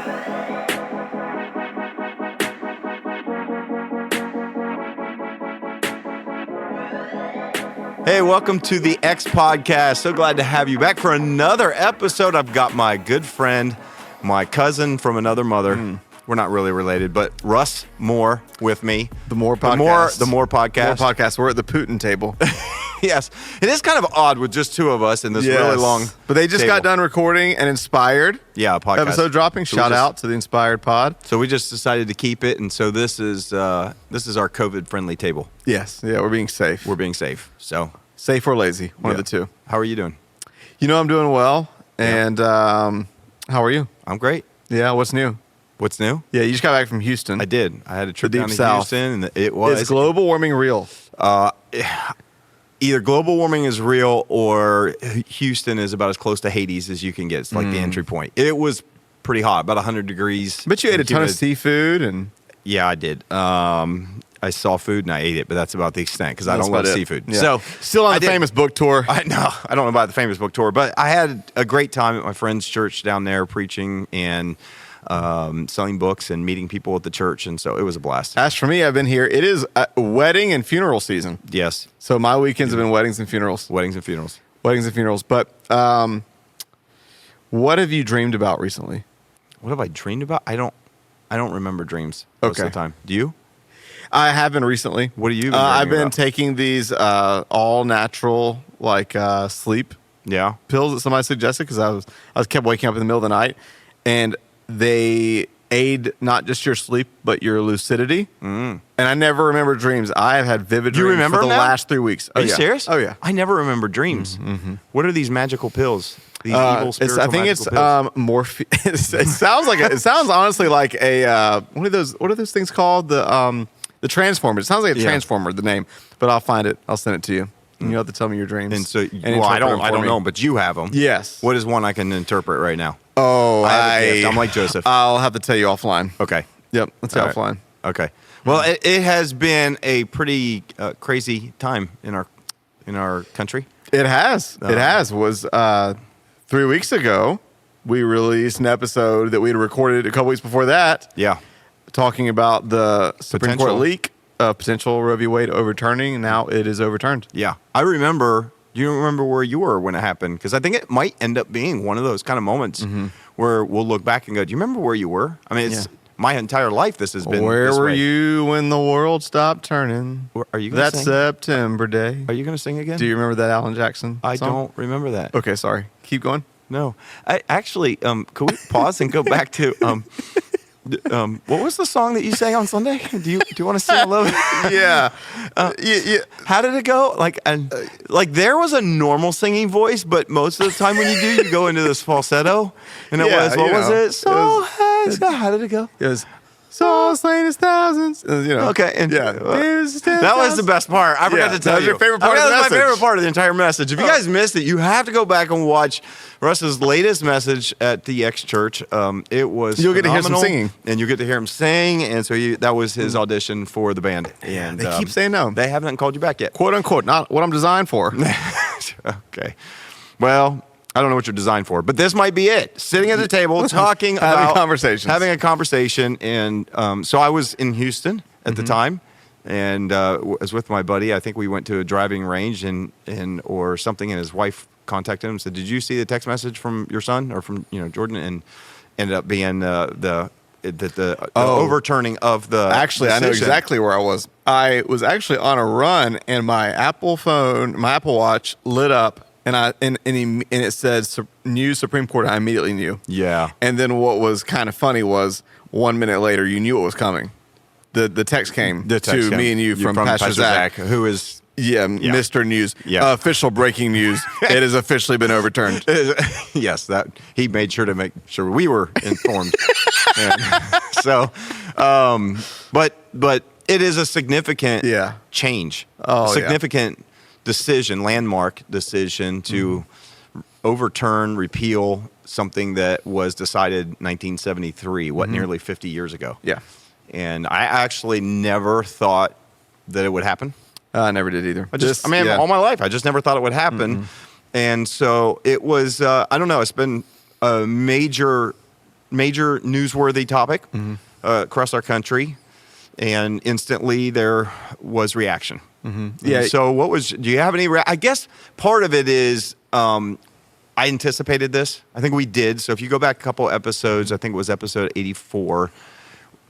Hey, welcome to the X Podcast. So glad to have you back for another episode. I've got my good friend, my cousin from another mother. We're not really related, but Russ Moore with me. The Moore Podcast. The Moore Podcast. Moore Podcast. We're at the Putin table. Yes. It is kind of odd with just two of us in this really long But they just table. got done recording an Inspired podcast. episode dropping. So Shout out to the Inspired Pod. So we just decided to keep it, and so this is our COVID-friendly table. Yes. Yeah, we're being safe. We're being safe. So Safe or lazy, one of the two. How are you doing? You know I'm doing well. And how are you? I'm great. Yeah, what's new? What's new? Yeah, you just got back from Houston. I did. I had a trip The down deep to south. Houston, and it was... Is global warming real? Either global warming is real or Houston is about as close to Hades as you can get. It's like the entry point. It was pretty hot, about 100 degrees. But you ate a ton of seafood and... Yeah, I did. I saw food and I ate it, but that's about the extent because I don't love seafood. Yeah. So still on the famous book tour. I don't know about the famous book tour, but I had a great time at my friend's church down there preaching and selling books and meeting people at the church, and so it was a blast. As for me, I've been here. It is wedding and funeral season. Yes. So my weekends have been weddings and funerals. Weddings and funerals. Weddings and funerals. But what have you dreamed about recently? What have I dreamed about? I don't remember dreams most of the time. Do you? I have been recently. What are you? I've been taking these all natural sleep pills that somebody suggested because I was kept waking up in the middle of the night, and they aid not just your sleep but your lucidity. And I never remember dreams. I have had vivid dreams for the last 3 weeks. Are you serious? Oh yeah. I never remember dreams. What are these magical pills? These evil spiritual I think magical it's pills? morphine. It sounds like it sounds honestly like a what are those things called? The Transformer. It sounds like a Transformer, the name. But I'll find it. I'll send it to you. And you'll have to tell me your dreams. And so, I interpret them for don't me. know, but you have them. Yes. What is one I can interpret right now? Oh, I have a gift. I'm like Joseph. I'll have to tell you offline. Okay. Yep, let's tell you All right. offline. Okay. Well, it has been a pretty crazy time in our country. It has. It has. Was 3 weeks ago, we released an episode that we had recorded a couple weeks before that. Yeah. Talking about the Supreme Court leak of potential Roe v. Wade overturning. Now it is overturned. Yeah. I remember. Do you remember where you were when it happened? Because I think it might end up being one of those kind of moments where we'll look back and go, do you remember where you were? I mean, it's my entire life this has been Where this were way. you when the world stopped turning? Are you gonna that sing? September day? Are you going to sing again? Do you remember that Alan Jackson I song? don't remember that. Okay, sorry. Keep going. No. Actually, could we pause and go back to what was the song that you sang on Sunday? Do you want to sing a little bit? Yeah. How did it go? Like there was a normal singing voice, but most of the time when you do, you go into this falsetto. And it was, what was it? How did it go? It was, Saul slain his thousands. Okay. And that that was the best part. I forgot to tell you. That was your favorite part of the That was message. my favorite part of the entire message. If you guys missed it, you have to go back and watch Russ's latest message at the X Church. It was You'll get to hear some singing. And you get to hear him sing. And so that was his audition for the band. And they keep saying no. They haven't called you back yet. Quote unquote, not what I'm designed for. Okay. Well, I don't know what you're designed for, but this might be it. Sitting at the table, talking about having a conversation. And so I was in Houston at the time, and was with my buddy. I think we went to a driving range or something, and his wife contacted him and said, "Did you see the text message from your son or from Jordan?" And ended up being the overturning of the Actually, decision. I know exactly where I was. I was actually on a run, and my Apple Watch lit up. And it said new Supreme Court. I immediately knew. Yeah. And then what was kind of funny was 1 minute later, you knew what was coming. The text came to me and you from Pastor Zach, who is Mr. News. Yeah. Official breaking news. It has officially been overturned. Yes, that he made sure to make sure we were informed. And so, but it is a significant change. Significant decision, landmark decision to overturn, repeal something that was decided 1973, nearly 50 years ago. Yeah. And I actually never thought that it would happen. I never did either. All my life, I just never thought it would happen. And so it was, I don't know, it's been a major major newsworthy topic across our country, and instantly there was reaction. Yeah. So do you have any, I guess part of it is, I anticipated this. I think we did. So if you go back a couple episodes, I think it was episode 84,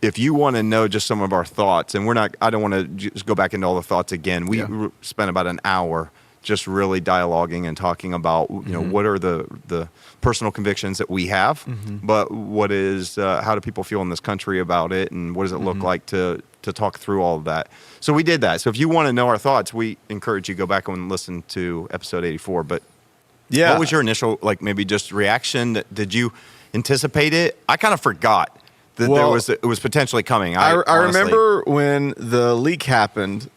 if you want to know just some of our thoughts, and I don't want to just go back into all the thoughts again. We spent about an hour just really dialoguing and talking about, what are the personal convictions that we have, but what is, how do people feel in this country about it, and what does it look like to talk through all of that. So we did that. So if you want to know our thoughts, we encourage you to go back and listen to episode 84. But what was your initial, maybe just reaction? Did you anticipate it? I kind of forgot that it was potentially coming. I remember when the leak happened,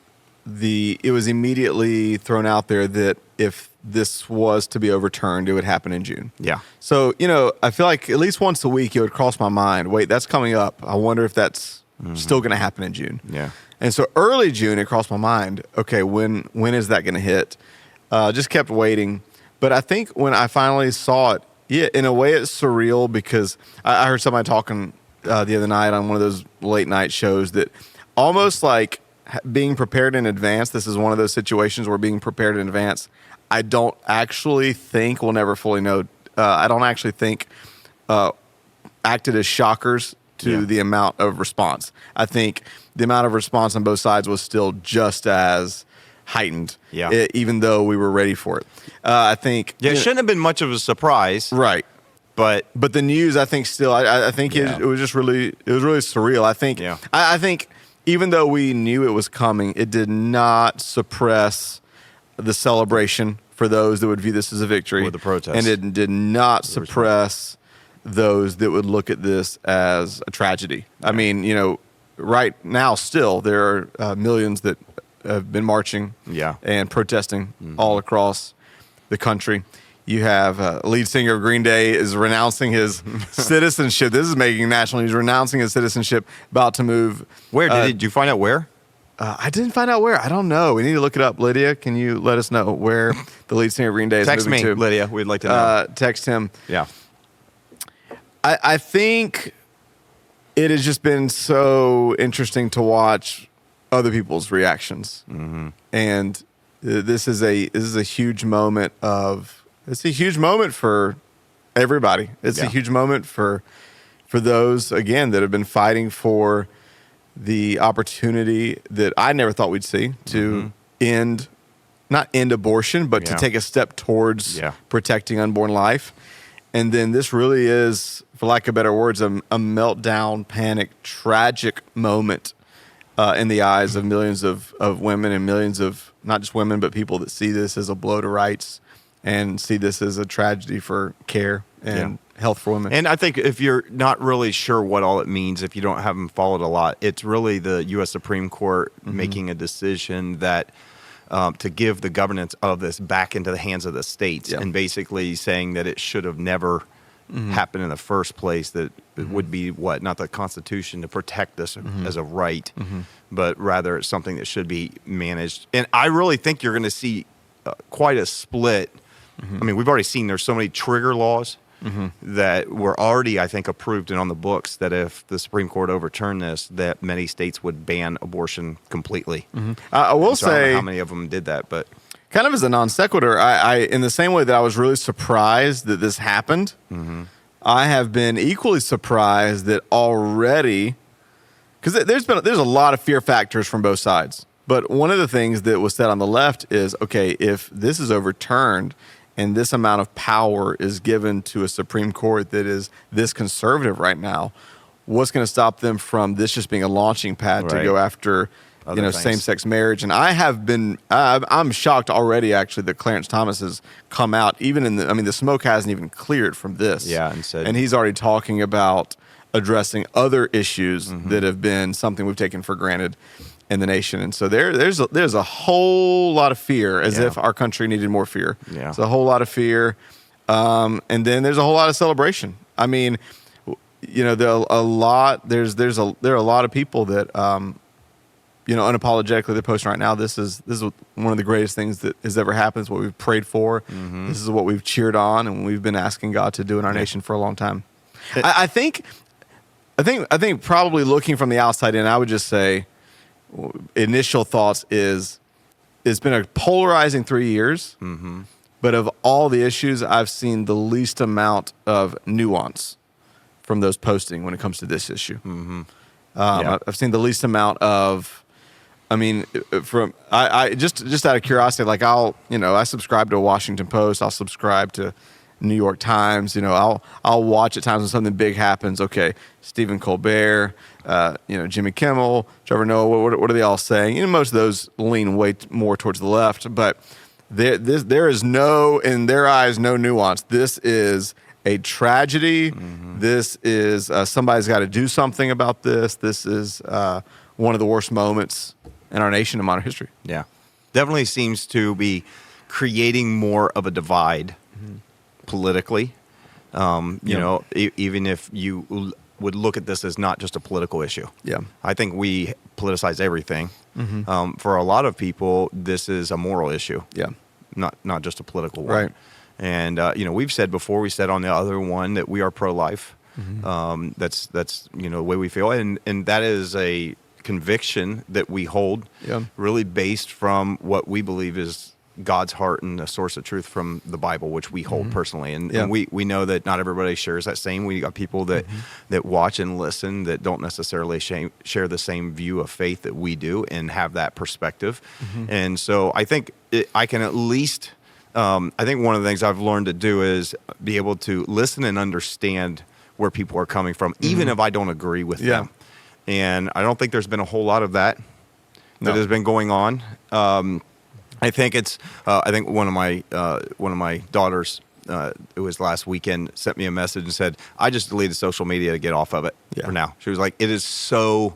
it was immediately thrown out there that if this was to be overturned, it would happen in June. Yeah. So, I feel like at least once a week it would cross my mind, wait, that's coming up. I wonder if that's still going to happen in June. Yeah. And so early June, it crossed my mind, okay, when is that going to hit? Just kept waiting. But I think when I finally saw it, in a way it's surreal because I heard somebody talking the other night on one of those late night shows that almost like being prepared in advance. This is one of those situations where being prepared in advance, I don't actually think we'll never fully know. I don't actually think acted as shockers to the amount of response. I think the amount of response on both sides was still just as heightened, even though we were ready for it. I think it shouldn't have been much of a surprise, right? But the news, I think, still, I think it was just really surreal. I think, I think even though we knew it was coming, it did not suppress the celebration for those that would view this as a victory, or the protest, and it did not suppress those that would look at this as a tragedy. I mean, right now, still there are millions that have been marching, and protesting all across the country. You have lead singer of Green Day is renouncing his citizenship. This is making national news. Renouncing his citizenship, about to move. Where did you find out where? I didn't find out where. I don't know. We need to look it up. Lydia, can you let us know where the lead singer of Green Day is moving to? Text me, Lydia. We'd like to know. Text him. Yeah. I think it has just been so interesting to watch other people's reactions, and this is a huge moment of. It's a huge moment for everybody. It's a huge moment for those, again, that have been fighting for the opportunity that I never thought we'd see to not end abortion, but to take a step towards protecting unborn life. And then this really is, for lack of better words, a meltdown, panic, tragic moment in the eyes of millions of women and millions of, not just women, but people that see this as a blow to rights and see this as a tragedy for care and health for women. And I think if you're not really sure what all it means, if you haven't followed a lot, it's really the U.S. Supreme Court making a decision that to give the governance of this back into the hands of the states, and basically saying that it should have never happened in the first place, that it would be not the Constitution to protect this as a right, but rather it's something that should be managed. And I really think you're going to see quite a split. I mean, we've already seen there's so many trigger laws that were already, I think, approved and on the books, that if the Supreme Court overturned this, that many states would ban abortion completely. I will say, I don't know how many of them did that, but kind of as a non sequitur, I in the same way that I was really surprised that this happened, I have been equally surprised that already, because there's a lot of fear factors from both sides. But one of the things that was said on the left is, okay, if this is overturned and this amount of power is given to a Supreme Court that is this conservative right now, what's going to stop them from this just being a launching pad to go after same-sex marriage? And I'm shocked already, actually, that Clarence Thomas has come out, even the smoke hasn't even cleared from this. And he's already talking about addressing other issues that have been something we've taken for granted in the nation. And so there's a whole lot of fear, as if our country needed more fear. It's a whole lot of fear. And then there's a whole lot of celebration. I mean, there are a lot of people that unapologetically they're posting right now, this is one of the greatest things that has ever happened. It's what we've prayed for. This is what we've cheered on, and we've been asking God to do in our nation for a long time. I think probably looking from the outside in, I would just say initial thoughts is it's been a polarizing 3 years, but of all the issues, I've seen the least amount of nuance from those posting when it comes to this issue. I've seen the least amount of, I mean, I just out of curiosity, like I subscribe to a Washington Post, I'll subscribe to New York Times, I'll watch at times when something big happens. Okay, Stephen Colbert, Jimmy Kimmel, Trevor Noah, what are they all saying? Most of those lean way more towards the left, but there is no, in their eyes, no nuance. This is a tragedy. This is somebody's got to do something about this. This is one of the worst moments in our nation in modern history. Yeah, definitely seems to be creating more of a divide politically. Even if you would look at this as not just a political issue. Yeah, I think we politicize everything. For a lot of people, this is a moral issue. Yeah, not just a political one. Right. And we've said before, we said on the other one that we are pro-life. That's the way we feel, and that is a conviction that we hold, really based from what we believe is God's heart and the source of truth from the Bible, which we hold personally. And we know that not everybody shares that same. We got people that watch and listen that don't necessarily share the same view of faith that we do and have that perspective. And so I think I can at least, I think one of the things I've learned to do is be able to listen and understand where people are coming from, even if I don't agree with them. And I don't think there's been a whole lot of that has been going on. I think it's. I think one of my daughters, it was last weekend, sent me a message and said, "I just deleted social media to get off of it for now." She was like, "It is so,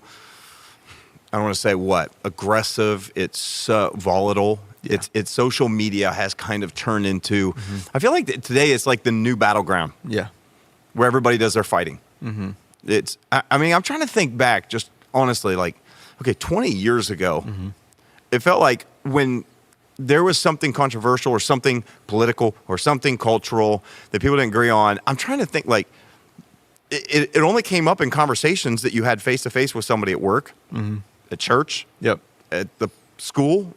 I don't want to say what, aggressive. It's so volatile. It's social media has kind of turned into. I feel like today it's like the new battleground. Yeah, where everybody does their fighting. It's. I mean, I'm trying to think back, just honestly, like, okay, 20 years ago, it felt like when there was something controversial or something political or something cultural that people didn't agree on, I'm trying to think, like, it only came up in conversations that you had face-to-face with somebody at work, at church, at the school,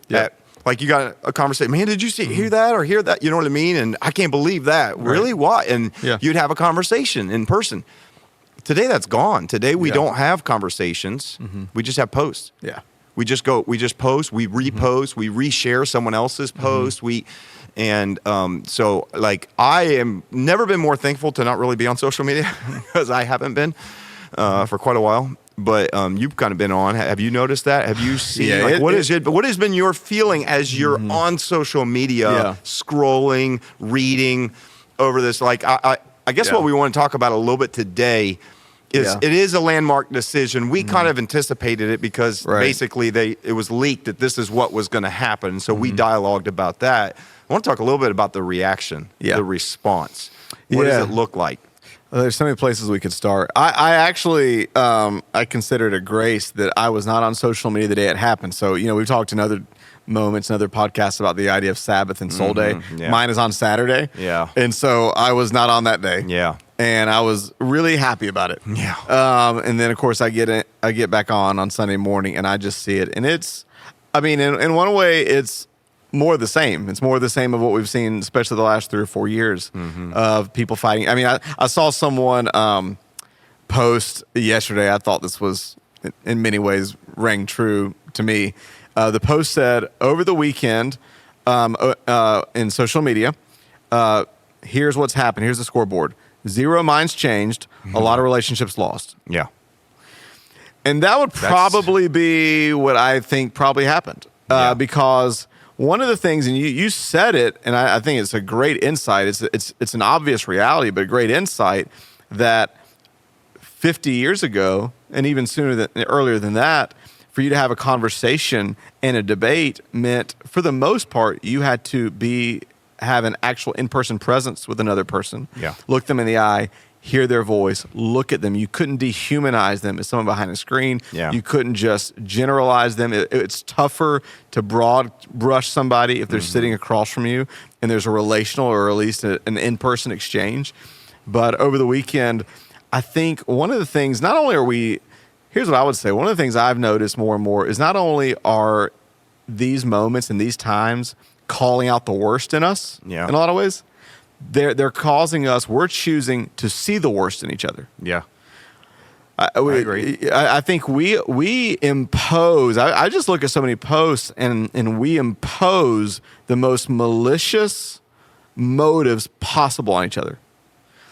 like you got a conversation, man, did you hear that or hear that? You know what I mean? And I can't believe that. Right. Really? Why? And you'd have a conversation in person. Today, that's gone. Today, we don't have conversations. We just have posts. Yeah. We just post, we repost, we reshare someone else's post. So like I am never been more thankful to not really be on social media because I haven't been for quite a while. But you've kind of been on. Have you noticed that? Have you seen what has been your feeling as you're on social media, scrolling, reading over this? Like I guess what we want to talk about a little bit today. It is a landmark decision. We kind of anticipated it because basically it was leaked that this is what was going to happen. So we dialogued about that. I want to talk a little bit about the reaction, the response. What does it look like? Well, there's so many places we could start. I actually I consider it a grace that I was not on social media the day it happened. So, we've talked in other moments and other podcasts about the idea of Sabbath and Soul Day. Mine is on Saturday. Yeah. And so I was not on that day. Yeah. And I was really happy about it. Yeah. And then of course I get back on Sunday morning and I just see it. And it's, I mean, in one way it's more of the same. It's more of the same of what we've seen, especially the last 3 or 4 years of people fighting. I mean, I saw someone post yesterday. I thought this was in many ways rang true to me. The post said, over the weekend in social media, here's what's happened. Here's the scoreboard. 0 minds changed. A lot of relationships lost. Yeah. And that would probably be what I think probably happened. Because one of the things, and you said it, and I think it's a great insight. It's an obvious reality, but a great insight that 50 years ago, and even earlier than that, for you to have a conversation and a debate meant, for the most part, you had to have an actual in-person presence with another person. Yeah. Look them in the eye, hear their voice, look at them. You couldn't dehumanize them as someone behind a screen. Yeah. You couldn't just generalize them. It's tougher to broad brush somebody if they're sitting across from you and there's a relational or at least an in-person exchange. But over the weekend, I think one of the things, not only are we, here's what I would say. One of the things I've noticed more and more is not only are these moments and these times calling out the worst in us in a lot of ways, they're causing us, we're choosing to see the worst in each other. Yeah. I agree. I think we impose, I just look at so many posts and we impose the most malicious motives possible on each other.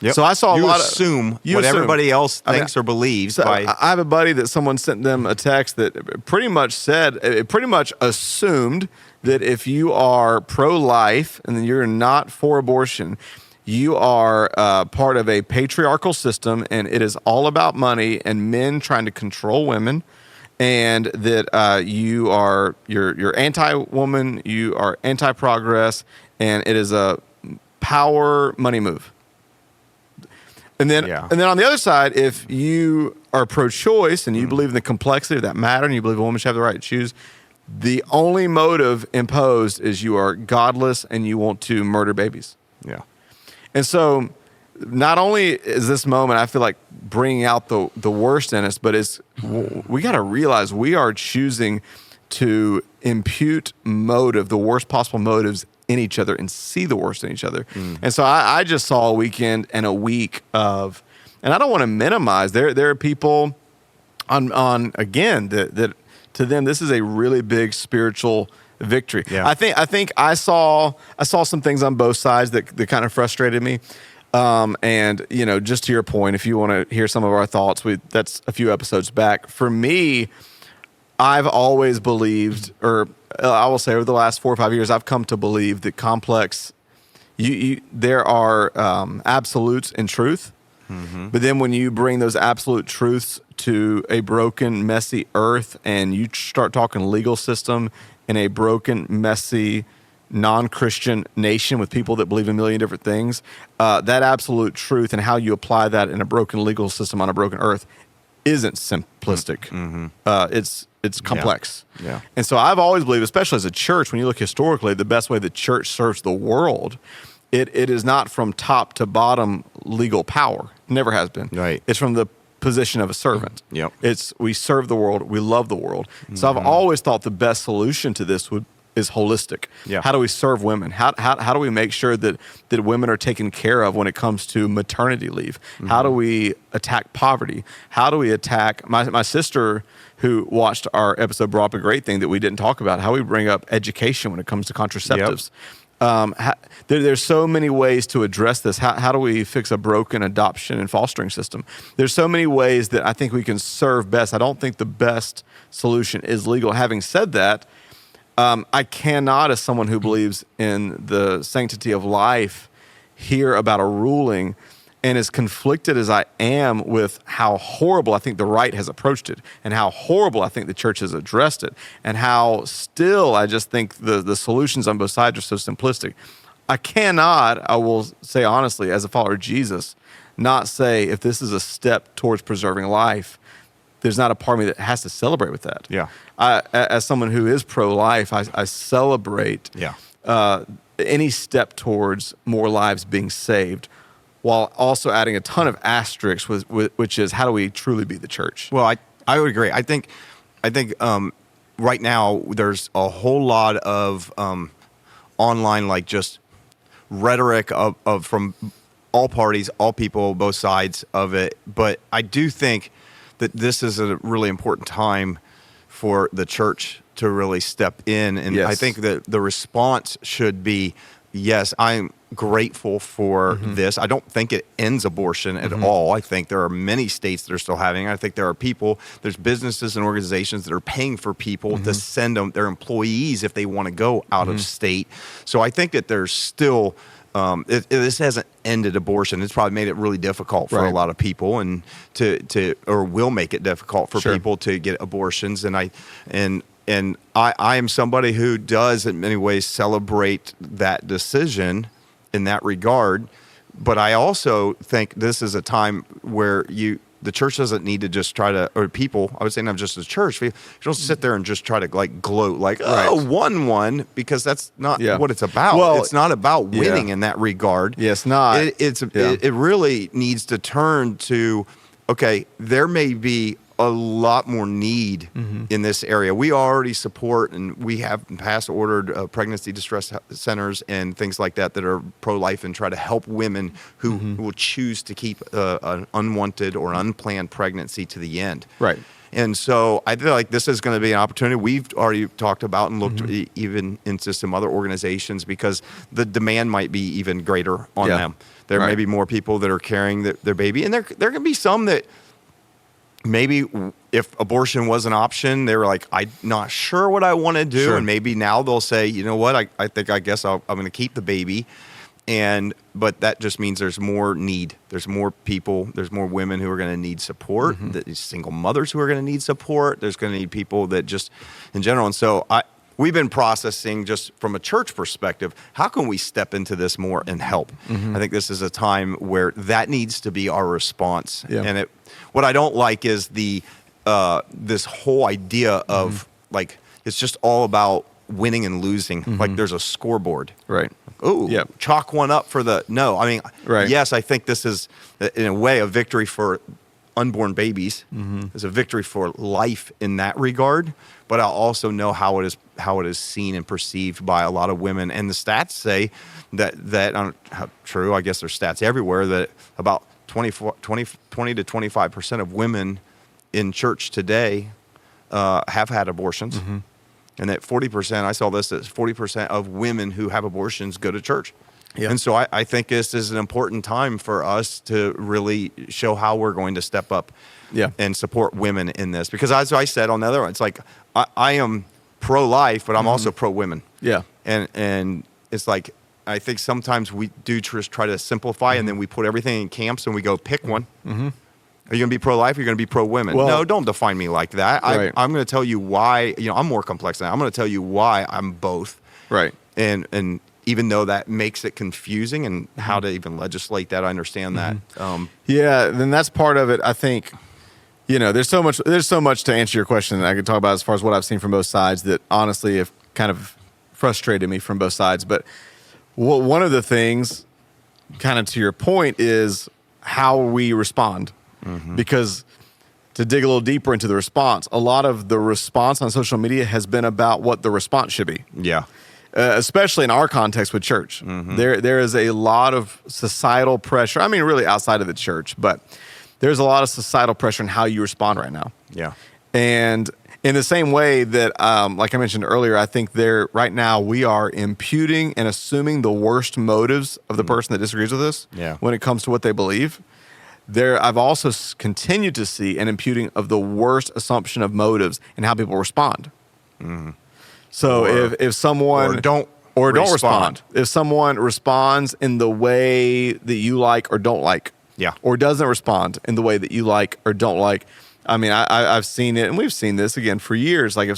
Yep. So I saw you a lot assume of what everybody else thinks or believes. So I have a buddy that someone sent them a text that pretty much said, it pretty much assumed that if you are pro-life and you're not for abortion, you are part of a patriarchal system, and it is all about money and men trying to control women, and that you're anti-woman, you are anti-progress, and it is a power money move. And then on the other side, if you are pro-choice and you believe in the complexity of that matter and you believe a woman should have the right to choose, the only motive imposed is you are godless and you want to murder babies. Yeah. And so not only is this moment, I feel like, bringing out the worst in us, but we got to realize we are choosing to impute motive, the worst possible motives in each other, and see the worst in each other. And so I just saw a weekend and a week of, and I don't want to minimize, there are people on again, that to them, this is a really big spiritual victory. Yeah. I think I saw some things on both sides that kind of frustrated me. And just to your point, if you want to hear some of our thoughts, that's a few episodes back. For me, I've always believed, or I will say over the last 4 or 5 years, I've come to believe that complex, there are absolutes in truth. Mm-hmm. But then when you bring those absolute truths to a broken, messy earth, and you start talking legal system in a broken, messy, non-Christian nation with people that believe in a million different things, that absolute truth and how you apply that in a broken legal system on a broken earth isn't simplistic. Mm-hmm. It's complex. Yeah. And so I've always believed, especially as a church, when you look historically, the best way the church serves the world, it is not from top to bottom legal power. Never has been. Right. It's from the position of a servant. Yep. We serve the world, we love the world. So I've always thought the best solution to this is holistic. Yeah. How do we serve women? How do we make sure that women are taken care of when it comes to maternity leave? Mm-hmm. How do we attack poverty? How do we attack my sister, who watched our episode, brought up a great thing that we didn't talk about, how we bring up education when it comes to contraceptives. Yep. There's so many ways to address this. How do we fix a broken adoption and fostering system? There's so many ways that I think we can serve best. I don't think the best solution is legal. Having said that, I cannot, as someone who believes in the sanctity of life, hear about a ruling and as conflicted as I am with how horrible I think the right has approached it and how horrible I think the church has addressed it and how still I just think the solutions on both sides are so simplistic. I will say honestly, as a follower of Jesus, not say if this is a step towards preserving life, there's not a part of me that has to celebrate with that. Yeah. As someone who is pro-life, I celebrate any step towards more lives being saved, while also adding a ton of asterisks, which is how do we truly be the church? Well, I would agree. I think right now there's a whole lot of online, like, just rhetoric of from all parties, all people, both sides of it. But I do think that this is a really important time for the church to really step in. And I think that the response should be, yes, I'm grateful for this. I don't think it ends abortion at all. I think there are many states that are still having it. I think there's businesses and organizations that are paying for people to send them their employees if they want to go out of state. So I think that there's still, this hasn't ended abortion. It's probably made it really difficult for a lot of people, and or will make it difficult for people to get abortions. And I am somebody who does in many ways celebrate that decision in that regard. But I also think this is a time where the church doesn't need to just try to, or people, I would say not just the church, you don't sit there and just try to like gloat like, oh, won, because that's not what it's about. Well, it's not about winning in that regard. Yeah, it's not. It really needs to turn to, okay, there may be a lot more need in this area. We already support, and we have in the past ordered pregnancy distress centers and things like that are pro-life and try to help women who will choose to keep an unwanted or unplanned pregnancy to the end. Right. And so I feel like this is going to be an opportunity we've already talked about and looked even into some other organizations, because the demand might be even greater on them. There may be more people that are carrying their baby, and there can be some that maybe if abortion was an option, they were like, I'm not sure what I want to do. Sure. And maybe now they'll say, you know what, I guess I'm going to keep the baby. But that just means there's more need. There's more people, there's more women who are going to need support, there's single mothers who are going to need support. There's going to need people that just in general. And so we've been processing just from a church perspective, how can we step into this more and help? I think this is a time where that needs to be our response. Yeah. And what I don't like is this whole idea of like, it's just all about winning and losing. Like there's a scoreboard. Right. Oh, chalk one up for no. I mean, yes, I think this is in a way a victory for unborn babies. It's a victory for life in that regard. But I also know how it is seen and perceived by a lot of women. And the stats say that I don't how true. I guess there's stats everywhere that about 20 to 25% of women in church today have had abortions. And that 40%, I saw this as 40% of women who have abortions go to church. Yep. And so I think this is an important time for us to really show how we're going to step up and support women in this. Because as I said on the other one, it's like I am pro-life, but I'm also pro-women. Yeah. And it's like, I think sometimes we do just try to simplify and then we put everything in camps and we go pick one. Are you going to be pro-life or are you going to be pro-women? Well, no, don't define me like that. Right. I'm going to tell you why. I'm more complex than that. I'm going to tell you why I'm both. Right. And even though that makes it confusing and how to even legislate that, I understand that. Then that's part of it. I think, there's so much to answer your question that I could talk about as far as what I've seen from both sides that honestly have kind of frustrated me from both sides. But one of the things, kind of to your point, is how we respond. Because to dig a little deeper into the response, a lot of the response on social media has been about what the response should be. Yeah. Especially in our context with church. There is a lot of societal pressure. I mean, really outside of the church, but there's a lot of societal pressure on how you respond right now. Yeah. And in the same way that, like I mentioned earlier, I think right now we are imputing and assuming the worst motives of the person that disagrees with us when it comes to what they believe. I've also continued to see an imputing of the worst assumption of motives and how people respond. So if someone don't respond, if someone responds in the way that you like or don't like, or doesn't respond in the way that you like or don't like, I mean, I've seen it, and we've seen this again for years. Like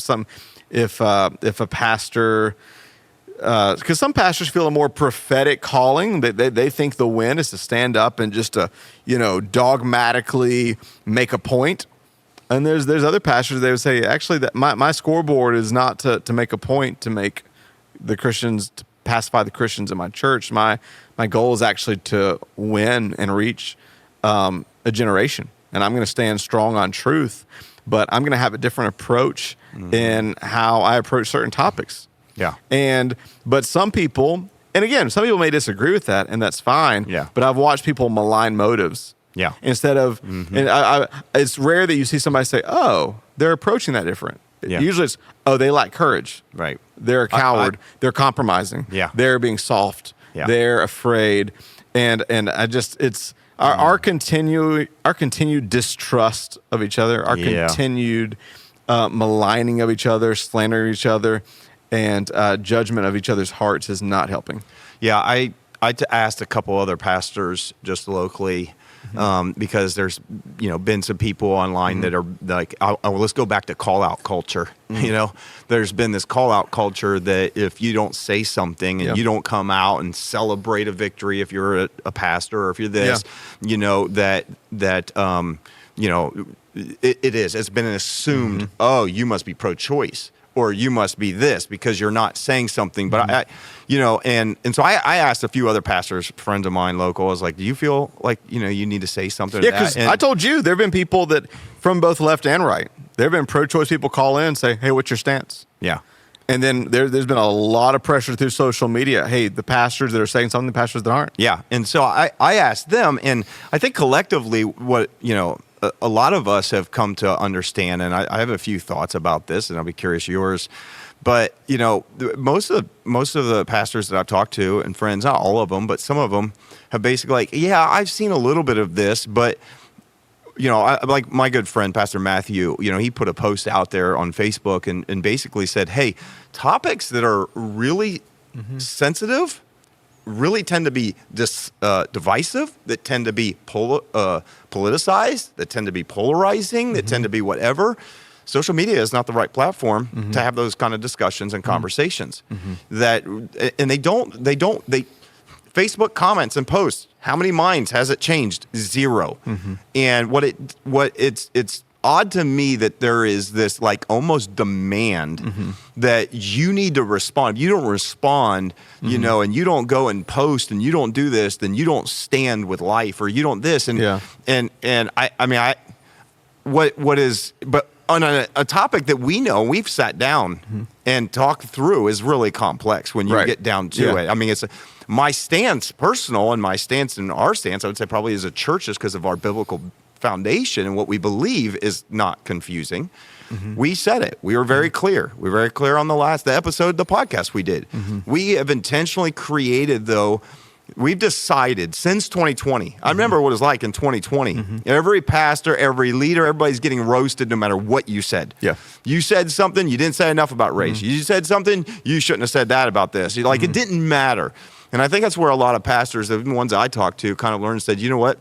if a pastor. Because some pastors feel a more prophetic calling. They think the win is to stand up and just to, dogmatically make a point. And there's other pastors, they would say, actually, that my scoreboard is not to make a point to make the Christians, to pacify the Christians in my church. My goal is actually to win and reach a generation. And I'm going to stand strong on truth, but I'm going to have a different approach in how I approach certain topics. Yeah. But some people, and again, some people may disagree with that, and that's fine. Yeah. But I've watched people malign motives. Yeah. Instead of, and it's rare that you see somebody say, oh, they're approaching that different. Yeah. Usually it's, oh, they lack courage. Right. They're a coward. They're compromising. Yeah. They're being soft. Yeah. They're afraid. And I just, it's our continued distrust of each other, our continued maligning of each other, slandering each other, and judgment of each other's hearts is not helping. Yeah, I asked a couple other pastors just locally because there's been some people online that are like, let's go back to call out culture. There's been this call out culture that if you don't say something and you don't come out and celebrate a victory, if you're a pastor or if you're this, it is. It's been assumed, oh, you must be pro-choice or you must be this because you're not saying something. But so I asked a few other pastors, friends of mine, local. I was like, do you feel like, you need to say something? Yeah, because I told you there have been people that from both left and right, there have been pro-choice people call in and say, hey, what's your stance? Yeah. And then there's been a lot of pressure through social media. Hey, the pastors that are saying something, the pastors that aren't. Yeah. And so I asked them, and I think collectively what, a lot of us have come to understand, and I have a few thoughts about this, and I'll be curious yours. But, most of the pastors that I've talked to and friends, not all of them, but some of them have basically like, yeah, I've seen a little bit of this, but like my good friend, Pastor Matthew, he put a post out there on Facebook and basically said, hey, topics that are really sensitive really tend to be divisive, that tend to be politicized, that tend to be polarizing, that tend to be whatever. Social media is not the right platform to have those kind of discussions and conversations. Facebook comments and posts, how many minds has it changed? 0. And it's odd to me that there is this like almost demand that you need to respond. If you don't respond, and you don't go and post and you don't do this, then you don't stand with life or you don't this. And but on a topic that we know, we've sat down and talked through is really complex when you get down to it. I mean, it's my stance personal and my stance and our stance, I would say probably as a church, is because of our biblical foundation and what we believe is not confusing. We said it. We were very clear. We were very clear on the episode, the podcast we did. We have intentionally created, though, we've decided since 2020, I remember what it was like in 2020. Every pastor, every leader, everybody's getting roasted no matter what you said. Yeah. You said something, you didn't say enough about race. You said something, you shouldn't have said that about this. Like, it didn't matter. And I think that's where a lot of pastors, the ones I talked to, kind of learned and said, you know what?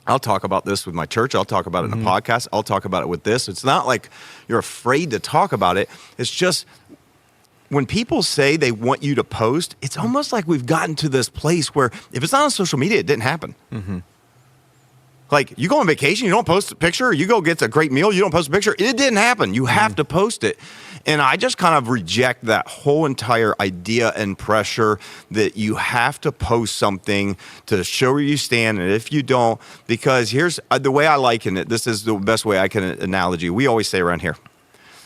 I'll talk about this with my church. I'll talk about it in a podcast. I'll talk about it with this. It's not like you're afraid to talk about it. It's just when people say they want you to post, it's almost like we've gotten to this place where if it's not on social media, it didn't happen. Like, you go on vacation, you don't post a picture. You go get a great meal, you don't post a picture. It didn't happen. You have to post it. And I just kind of reject that whole entire idea and pressure that you have to post something to show where you stand. And if you don't, because here's the way I liken it. This is the best way I can analogy. We always say around here,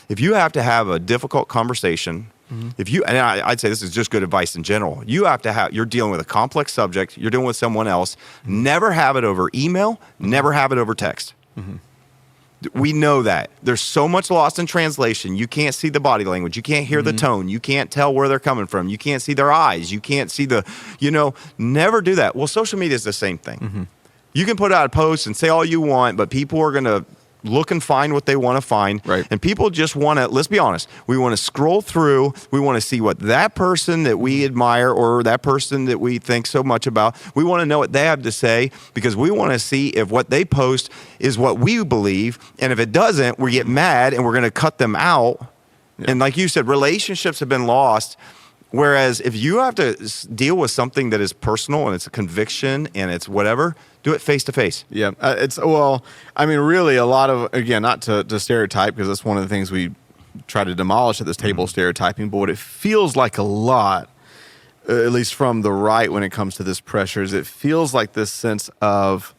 if you have to have a difficult conversation, and I'd say this is just good advice in general. You're dealing with a complex subject. You're dealing with someone else. Never have it over email. Never have it over text. We know that. There's so much lost in translation. You can't see the body language. You can't hear the tone. You can't tell where they're coming from. You can't see their eyes. You can't see never do that. Well, social media is the same thing. You can put out a post and say all you want, but people are going to look and find what they want to find. Right. And people just want to, let's be honest, we want to scroll through. We want to see what that person that we admire or that person that we think so much about, we want to know what they have to say because we want to see if what they post is what we believe. And if it doesn't, we get mad and we're going to cut them out. Yeah. And like you said, relationships have been lost. Whereas if you have to deal with something that is personal and it's a conviction and it's whatever, do it face to face. Yeah. Really a lot of, again, not to stereotype, because that's one of the things we try to demolish at this table, stereotyping, but what it feels like a lot, at least from the right when it comes to this pressure, is it feels like this sense of,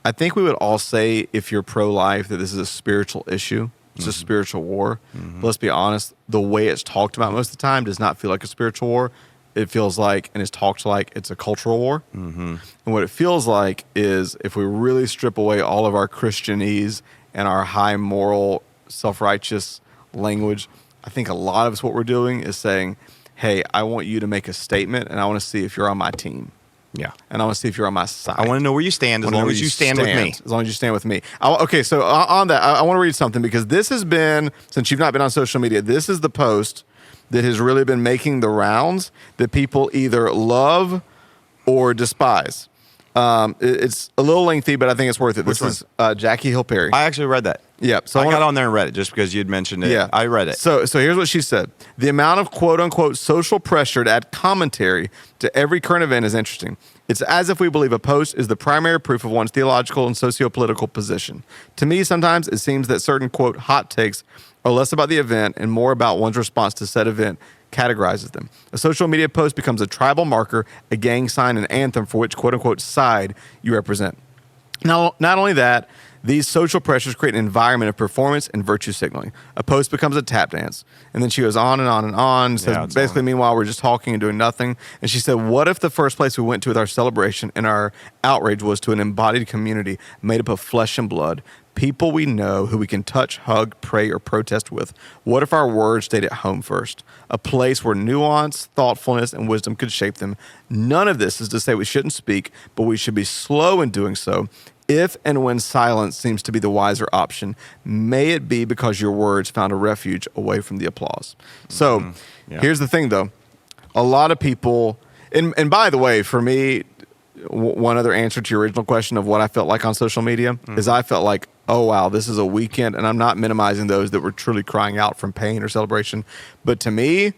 I think we would all say if you're pro-life that this is a spiritual issue. It's a spiritual war. But let's be honest, the way it's talked about most of the time does not feel like a spiritual war. It feels like, and is talked like, it's a cultural war. And what it feels like is if we really strip away all of our Christianese and our high moral, self-righteous language, I think a lot of us, what we're doing is saying, hey, I want you to make a statement and I want to see if you're on my team. Yeah. And I want to see if you're on my side. I want to know where you stand as long as you stand with me. As long as you stand with me. Okay, so on that, I want to read something because this has been, since you've not been on social media, this is the post that has really been making the rounds that people either love or despise. It's a little lengthy, but I think it's worth it. Which This is Jackie Hill Perry. I actually read that. Yep. So I got on there and read it just because you'd mentioned it. Yeah. I read it. So here's what she said. The amount of quote unquote social pressure to add commentary to every current event is interesting. It's as if we believe a post is the primary proof of one's theological and socio-political position. To me, sometimes it seems that certain quote hot takes are less about the event and more about one's response to said event categorizes them. A social media post becomes a tribal marker, a gang sign, an anthem for which quote unquote side you represent. Now, not only that, these social pressures create an environment of performance and virtue signaling. A post becomes a tap dance. And then she goes on and on and on. Says basically, meanwhile, we're just talking and doing nothing. And she said, what if the first place we went to with our celebration and our outrage was to an embodied community made up of flesh and blood, people we know who we can touch, hug, pray, or protest with? What if our words stayed at home first? A place where nuance, thoughtfulness, and wisdom could shape them. None of this is to say we shouldn't speak, but we should be slow in doing so. If and when silence seems to be the wiser option, may it be because your words found a refuge away from the applause. So here's the thing, though. A lot of people, and by the way, for me, one other answer to your original question of what I felt like on social media is I felt like, oh, wow, this is a weekend. And I'm not minimizing those that were truly crying out from pain or celebration. But to me,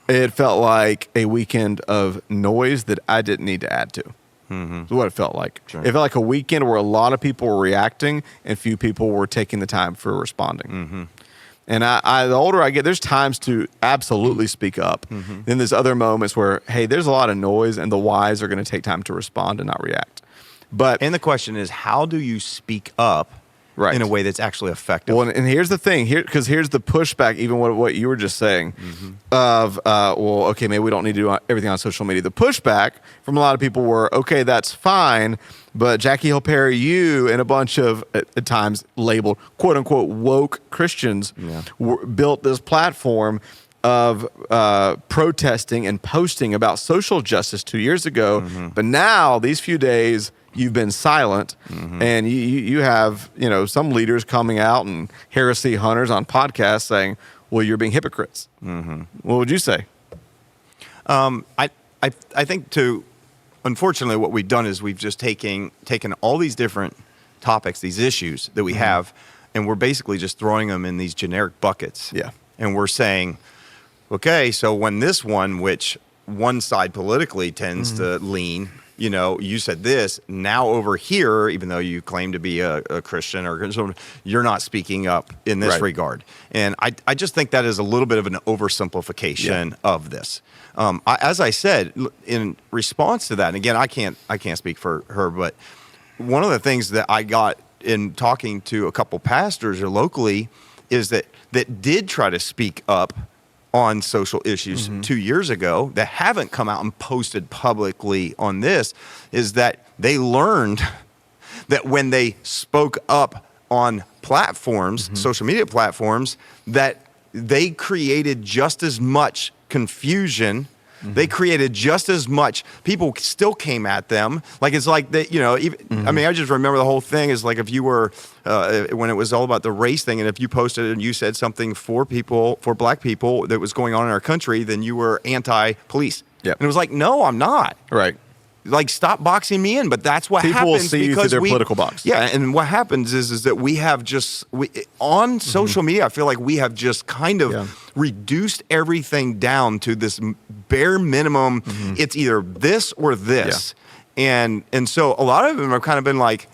it felt like a weekend of noise that I didn't need to add to. That's what it felt like. Sure. It felt like a weekend where a lot of people were reacting and few people were taking the time for responding. And the older I get, there's times to absolutely speak up. Then there's other moments where, hey, there's a lot of noise and the wise are going to take time to respond and not react. And the question is, how do you speak up in a way that's actually effective? Well, and here's the thing, because here's the pushback, even what you were just saying, of, well, okay, maybe we don't need to do everything on social media. The pushback from a lot of people were, okay, that's fine, but Jackie Hill Perry, you and a bunch of, at times, labeled, quote-unquote, woke Christians built this platform of protesting and posting about social justice 2 years ago, but now, these few days, you've been silent, and you have some leaders coming out and heresy hunters on podcasts saying, "Well, you're being hypocrites." What would you say? I think unfortunately, what we've done is we've just taken all these different topics, these issues that we have, and we're basically just throwing them in these generic buckets. Yeah, and we're saying, okay, so when this one, which one side politically tends to lean. You said this, now over here, even though you claim to be a Christian or someone, you're not speaking up in this regard. And I just think that is a little bit of an oversimplification of this. As I said, in response to that, and again, I can't speak for her, but one of the things that I got in talking to a couple pastors locally is that did try to speak up on social issues 2 years ago that haven't come out and posted publicly on this, is that they learned that when they spoke up on platforms, social media platforms, that they created just as much confusion. They created just as much. People still came at them. Like, it's like that, even, I mean, I just remember the whole thing is like if you were, when it was all about the race thing, and if you posted and you said something for black people that was going on in our country, then you were anti-police. Yep. And it was like, no, I'm not. Right. Like, stop boxing me in. But that's what happens. People will see you through their political box. Yeah, and what happens is that we have on social media, I feel like we have just kind of reduced everything down to this bare minimum. It's either this or this. And so a lot of them have kind of been like,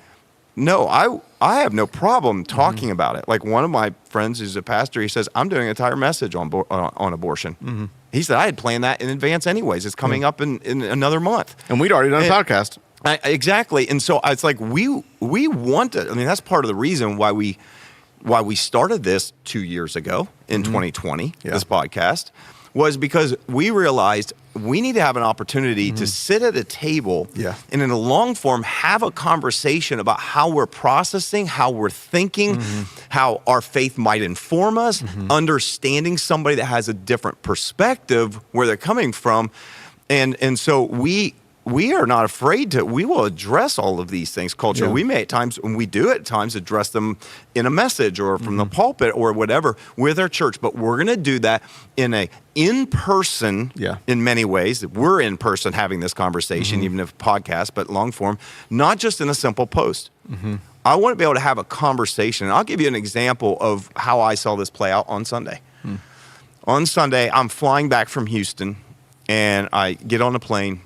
no, I have no problem talking about it. Like, one of my friends who's a pastor, he says, I'm doing an entire message on abortion. He said, I had planned that in advance anyways. It's coming up in another month. And we'd already done a podcast. Exactly. And so it's like we want to, I mean, that's part of the reason why we started this 2 years ago in 2020, this podcast, was because we realized we need to have an opportunity to sit at a table and in a long form have a conversation about how we're processing, how we're thinking, how our faith might inform us, understanding somebody that has a different perspective, where they're coming from. And so we we are not afraid to, we will address all of these things culturally. Yeah. We may at times, when we do it, at times address them in a message or from the pulpit or whatever with our church, but we're going to do that in person in many ways. We're in person having this conversation, even if podcast, but long form, not just in a simple post. I want to be able to have a conversation. And I'll give you an example of how I saw this play out on Sunday. On Sunday, I'm flying back from Houston, and I get on the plane,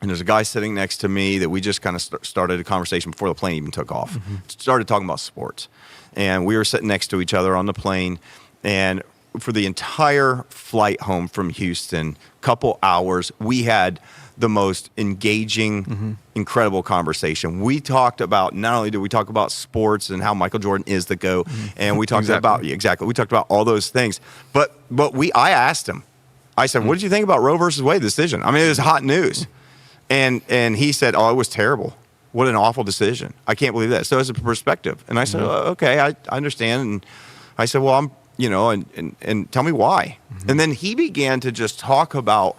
and there's a guy sitting next to me that we just kind of started a conversation before the plane even took off. Started talking about sports. And we were sitting next to each other on the plane, and for the entire flight home from Houston, couple hours, we had the most engaging, incredible conversation. We talked about, not only did we talk about sports and how Michael Jordan is the GOAT, and we talked about, we talked about all those things. But I asked him, I said, what did you think about Roe versus Wade decision? I mean, it was hot news. And he said, oh, it was terrible. What an awful decision. I can't believe that. So it's a perspective. And I said, okay, I understand. And I said, well, I'm, and tell me why. And then he began to just talk about,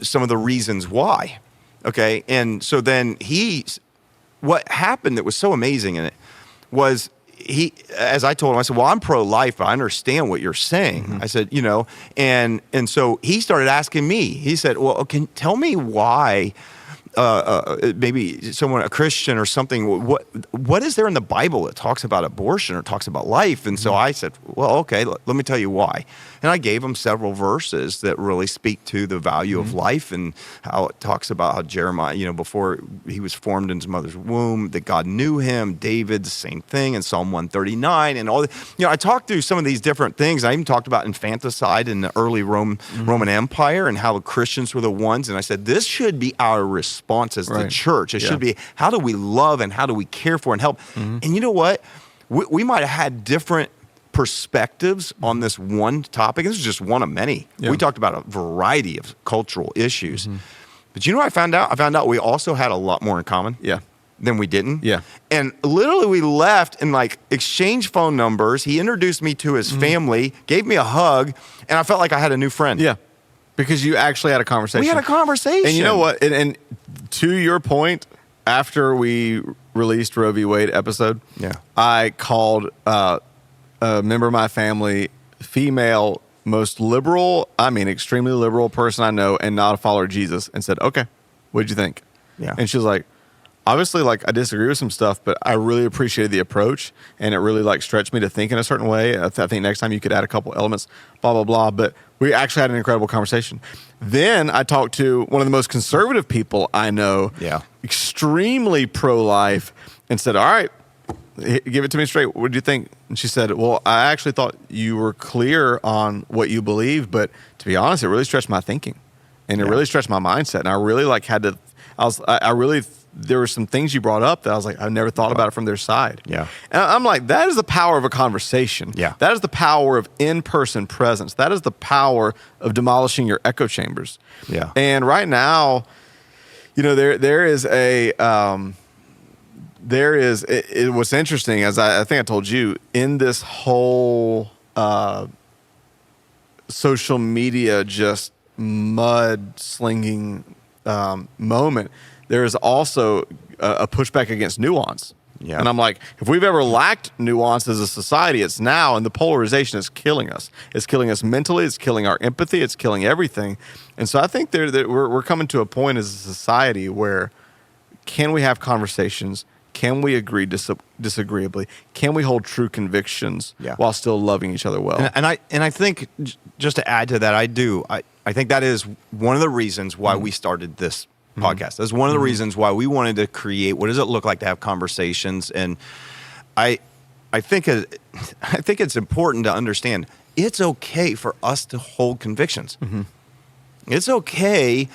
some of the reasons why. Okay. And so then what happened that was so amazing in it was as I told him, I said, well, I'm pro-life, but I understand what you're saying. I said, and so he started asking me, he said, well, tell me why, maybe someone, a Christian or something, what is there in the Bible that talks about abortion or talks about life? And so I said, well, okay, let me tell you why. And I gave him several verses that really speak to the value of life and how it talks about how Jeremiah, before he was formed in his mother's womb, that God knew him. David, the same thing in Psalm 139 and all. I talked through some of these different things. I even talked about infanticide in the early Roman Empire and how the Christians were the ones. And I said, this should be our response as the church. It should be, how do we love and how do we care for and help? And you know what? We might have had different perspectives on this one topic. This is just one of many. We talked about a variety of cultural issues. But you know what I found out? I found out we also had a lot more in common than we didn't. And literally we left and exchanged phone numbers. He introduced me to his family, gave me a hug, and I felt like I had a new friend. Because you actually had a conversation. We had a conversation. And you know what? And to your point, after we released Roe v. Wade episode, I called a member of my family, female, most liberal, extremely liberal person I know and not a follower of Jesus, and said, okay, what'd you think? And she was like, obviously, I disagree with some stuff, but I really appreciated the approach, and it really stretched me to think in a certain way. I think next time you could add a couple elements, blah, blah, blah. But we actually had an incredible conversation. Then I talked to one of the most conservative people I know, extremely pro-life, and said, all right, give it to me straight. What did you think? And she said, well, I actually thought you were clear on what you believe, but to be honest, it really stretched my thinking, and it really stretched my mindset. And I really there were some things you brought up that I was like, I've never thought about it from their side. And I'm like, that is the power of a conversation. That is the power of in-person presence. That is the power of demolishing your echo chambers. And right now, there is what's interesting, as I think I told you, in this whole social media just mud-slinging moment, there is also a pushback against nuance. And I'm like, if we've ever lacked nuance as a society, it's now, and the polarization is killing us. It's killing us mentally. It's killing our empathy. It's killing everything. And so I think that we're coming to a point as a society where can we have conversations? Can we agree disagreeably? Can we hold true convictions while still loving each other well? And I think, just to add to that, I think that is one of the reasons why we started this podcast. That's one of the reasons why we wanted to create, what does it look like to have conversations? And I think it's important to understand it's okay for us to hold convictions. It's okay,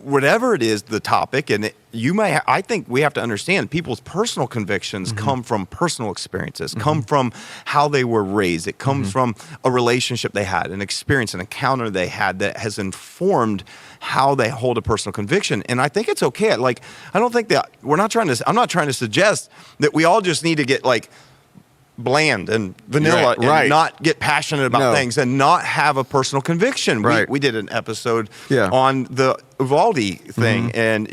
whatever it is, the topic, and I think we have to understand people's personal convictions come from personal experiences, come from how they were raised. It comes from a relationship they had, an experience, an encounter they had that has informed how they hold a personal conviction. And I think it's okay. I don't think that I'm not trying to suggest that we all just need to get bland and vanilla and not get passionate about things and not have a personal conviction. We did an episode on Uvalde thing, and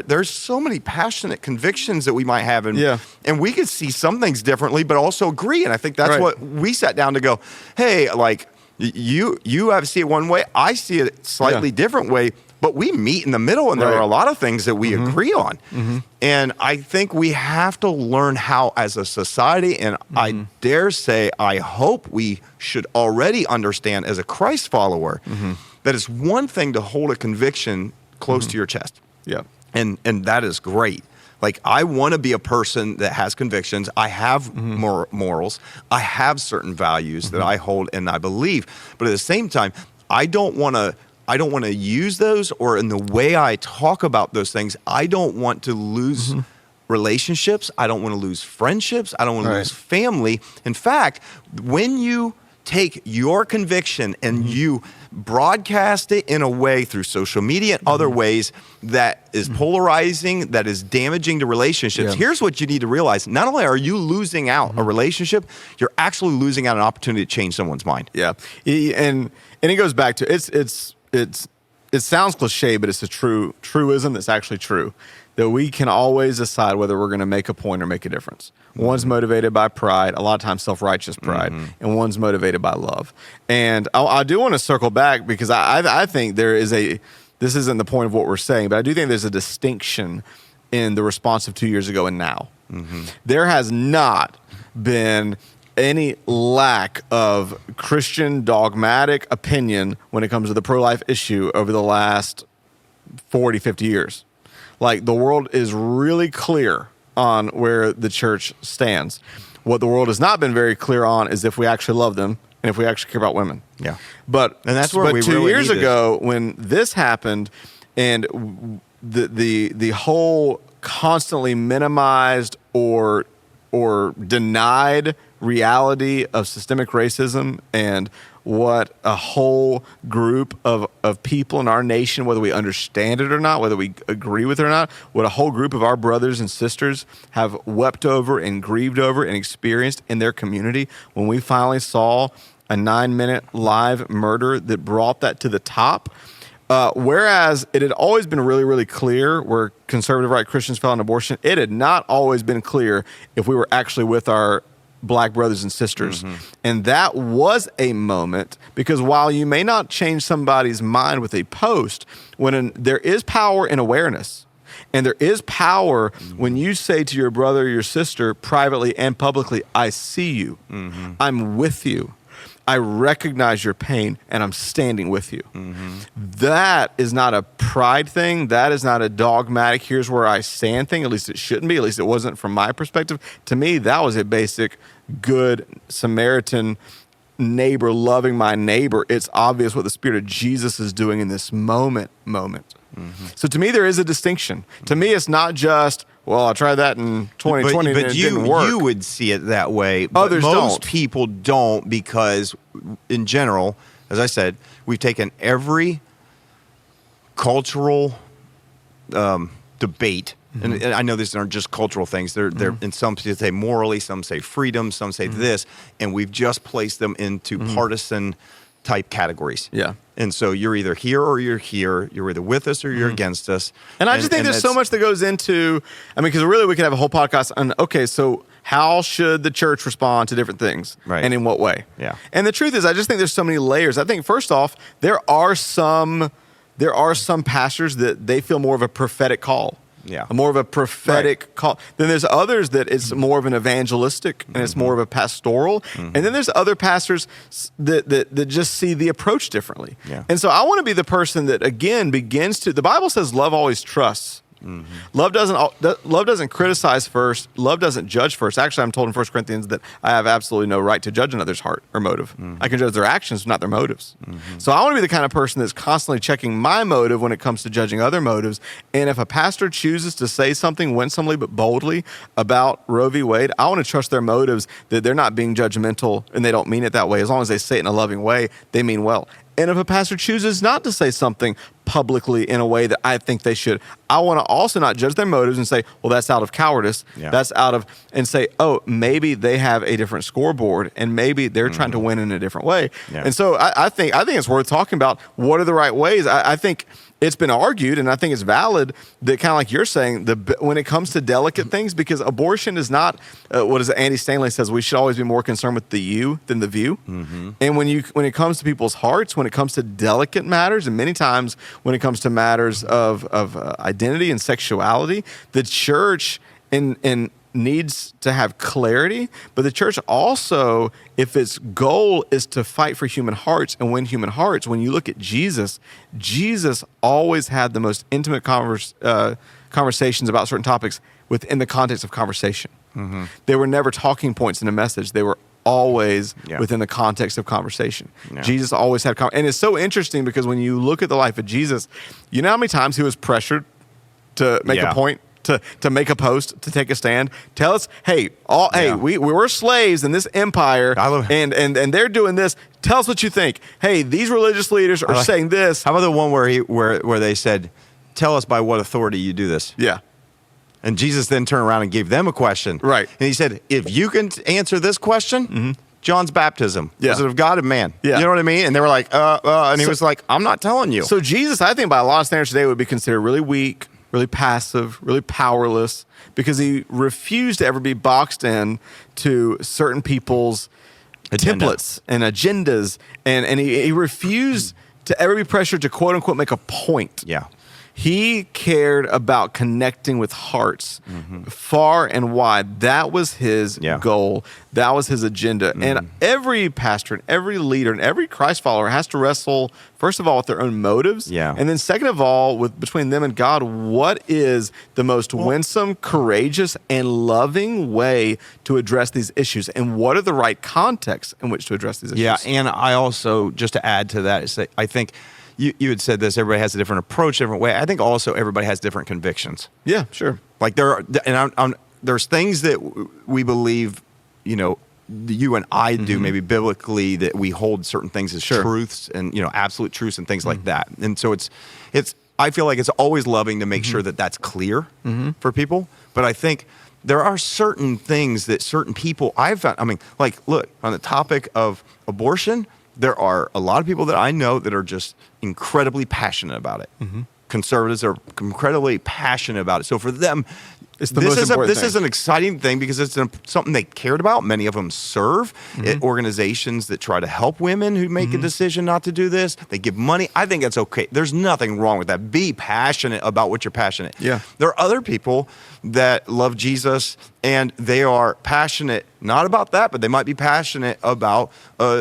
there's so many passionate convictions that we might have, and we could see some things differently, but also agree. And I think that's what we sat down to go, hey, like you have see it one way, I see it slightly different way, but we meet in the middle, and there are a lot of things that we agree on. And I think we have to learn how, as a society, and I dare say, I hope we should already understand as a Christ follower, that it's one thing to hold a conviction close to your chest. Yeah. And that is great. Like, I want to be a person that has convictions. I have morals. I have certain values that I hold and I believe. But at the same time, I don't want to use those, or in the way I talk about those things, I don't want to lose relationships. I don't want to lose friendships. I don't want to lose family. In fact, when you take your conviction and you broadcast it in a way through social media and other ways that is polarizing, that is damaging to relationships, here's what you need to realize. Not only are you losing out a relationship, you're actually losing out an opportunity to change someone's mind. Yeah. And it goes back to, it sounds cliche, but it's a truism that's actually true, that we can always decide whether we're going to make a point or make a difference. One's motivated by pride, a lot of times self-righteous pride, and one's motivated by love. And I do want to circle back, because I think this isn't the point of what we're saying, but I do think there's a distinction in the response of 2 years ago and now. There has not been any lack of Christian dogmatic opinion when it comes to the pro-life issue over the last 40, 50 years. Like, the world is really clear on where the church stands. What the world has not been very clear on is if we actually love them and if we actually care about women. Yeah. And that's where we 2 really years need ago, when this happened, and the whole constantly minimized or denied reality of systemic racism, and what a whole group of people in our nation, whether we understand it or not, whether we agree with it or not, what a whole group of our brothers and sisters have wept over and grieved over and experienced in their community, when we finally saw a 9-minute live murder that brought that to the top. Whereas it had always been really, really clear where conservative right Christians fell on abortion, it had not always been clear if we were actually with our Black brothers and sisters. And that was a moment, because while you may not change somebody's mind with a post, there is power in awareness. And there is power when you say to your brother or your sister privately and publicly, I see you, I'm with you, I recognize your pain, and I'm standing with you. That is not a pride thing. That is not a dogmatic, here's where I stand thing. At least it shouldn't be. At least it wasn't from my perspective. To me, that was a basic, good Samaritan neighbor loving my neighbor. It's obvious what the Spirit of Jesus is doing in this moment. So to me, there is a distinction. To me, it's not just, well, I tried that in 2020 and it didn't work. You would see it that way. But others most don't. people don't, because in general, as I said, we've taken every cultural debate, and I know these aren't just cultural things. They're and some people say morally, some say freedom, some say this, and we've just placed them into partisan type categories. Yeah. And so you're either here or you're here. You're either with us or you're against us. And I just think there's so much that goes into, because really we could have a whole podcast on, okay, so how should the church respond to different things? Right. And in what way? Yeah. And the truth is, I just think there's so many layers. I think, first off, there are some pastors that they feel more of a prophetic call. Yeah. More of a prophetic call. Then there's others that it's more of an evangelistic and it's more of a pastoral. And then there's other pastors that just see the approach differently. Yeah. And so I want to be the person that, again, begins to, the Bible says love always trusts. Love doesn't criticize first. Love doesn't judge first. Actually, I'm told in 1 Corinthians that I have absolutely no right to judge another's heart or motive. I can judge their actions, not their motives. So I want to be the kind of person that's constantly checking my motive when it comes to judging other motives. And if a pastor chooses to say something winsomely but boldly about Roe v. Wade, I want to trust their motives, that they're not being judgmental and they don't mean it that way. As long as they say it in a loving way, they mean well. And if a pastor chooses not to say something publicly in a way that I think they should, I want to also not judge their motives and say, well, that's out of cowardice. Yeah. That's out of, and say, oh, maybe they have a different scoreboard and maybe they're trying to win in a different way. Yeah. And so I think it's worth talking about what are the right ways. I think it's been argued, and I think it's valid, that kind of like you're saying, when it comes to delicate things, because abortion is not, what is it, Andy Stanley says, we should always be more concerned with the you than the view. And when it comes to people's hearts, when it comes to delicate matters, and many times when it comes to matters of identity and sexuality, the church needs to have clarity, but the church also, if its goal is to fight for human hearts and win human hearts, when you look at Jesus always had the most intimate conversations about certain topics within the context of conversation. They were never talking points in a message. They were always within the context of conversation. Jesus always had, and it's so interesting because when you look at the life of Jesus, you know how many times he was pressured to make a point, to make a post, to take a stand. Tell us, hey, we were slaves in this empire, and they're doing this. Tell us what you think. Hey, these religious leaders are saying this. How about the one where they said, tell us by what authority you do this? Yeah. And Jesus then turned around and gave them a question. Right. And he said, if you can answer this question, John's baptism, was it of God or man? Yeah. You know what I mean? And they were like, and he was like, I'm not telling you. So Jesus, I think by a lot of standards today, would be considered really weak, really passive, really powerless, because he refused to ever be boxed in to certain people's templates and agendas. And he refused to ever be pressured to, quote unquote, make a point. Yeah. He cared about connecting with hearts far and wide. That was his goal. That was his agenda. And every pastor and every leader and every Christ follower has to wrestle, first of all, with their own motives. Yeah. And then second of all, between them and God, what is the most winsome, courageous, and loving way to address these issues? And what are the right contexts in which to address these issues? Yeah, and I also, just to add to that, is that I think you had said this, everybody has a different approach, different way. I think also everybody has different convictions. Yeah, sure. Like there's things that we believe, you and I do maybe biblically, that we hold certain things as truths and, absolute truths and things like that. And so I feel like it's always loving to make sure that that's clear for people. But I think there are certain things that certain people I've found, look, on the topic of abortion, there are a lot of people that I know that are just incredibly passionate about it. Conservatives are incredibly passionate about it. So for them, this is an exciting thing because it's something they cared about. Many of them serve at organizations that try to help women who make a decision not to do this. They give money. I think that's okay. There's nothing wrong with that. Be passionate about what you're passionate. Yeah. There are other people that love Jesus and they are passionate not about that, but they might be passionate about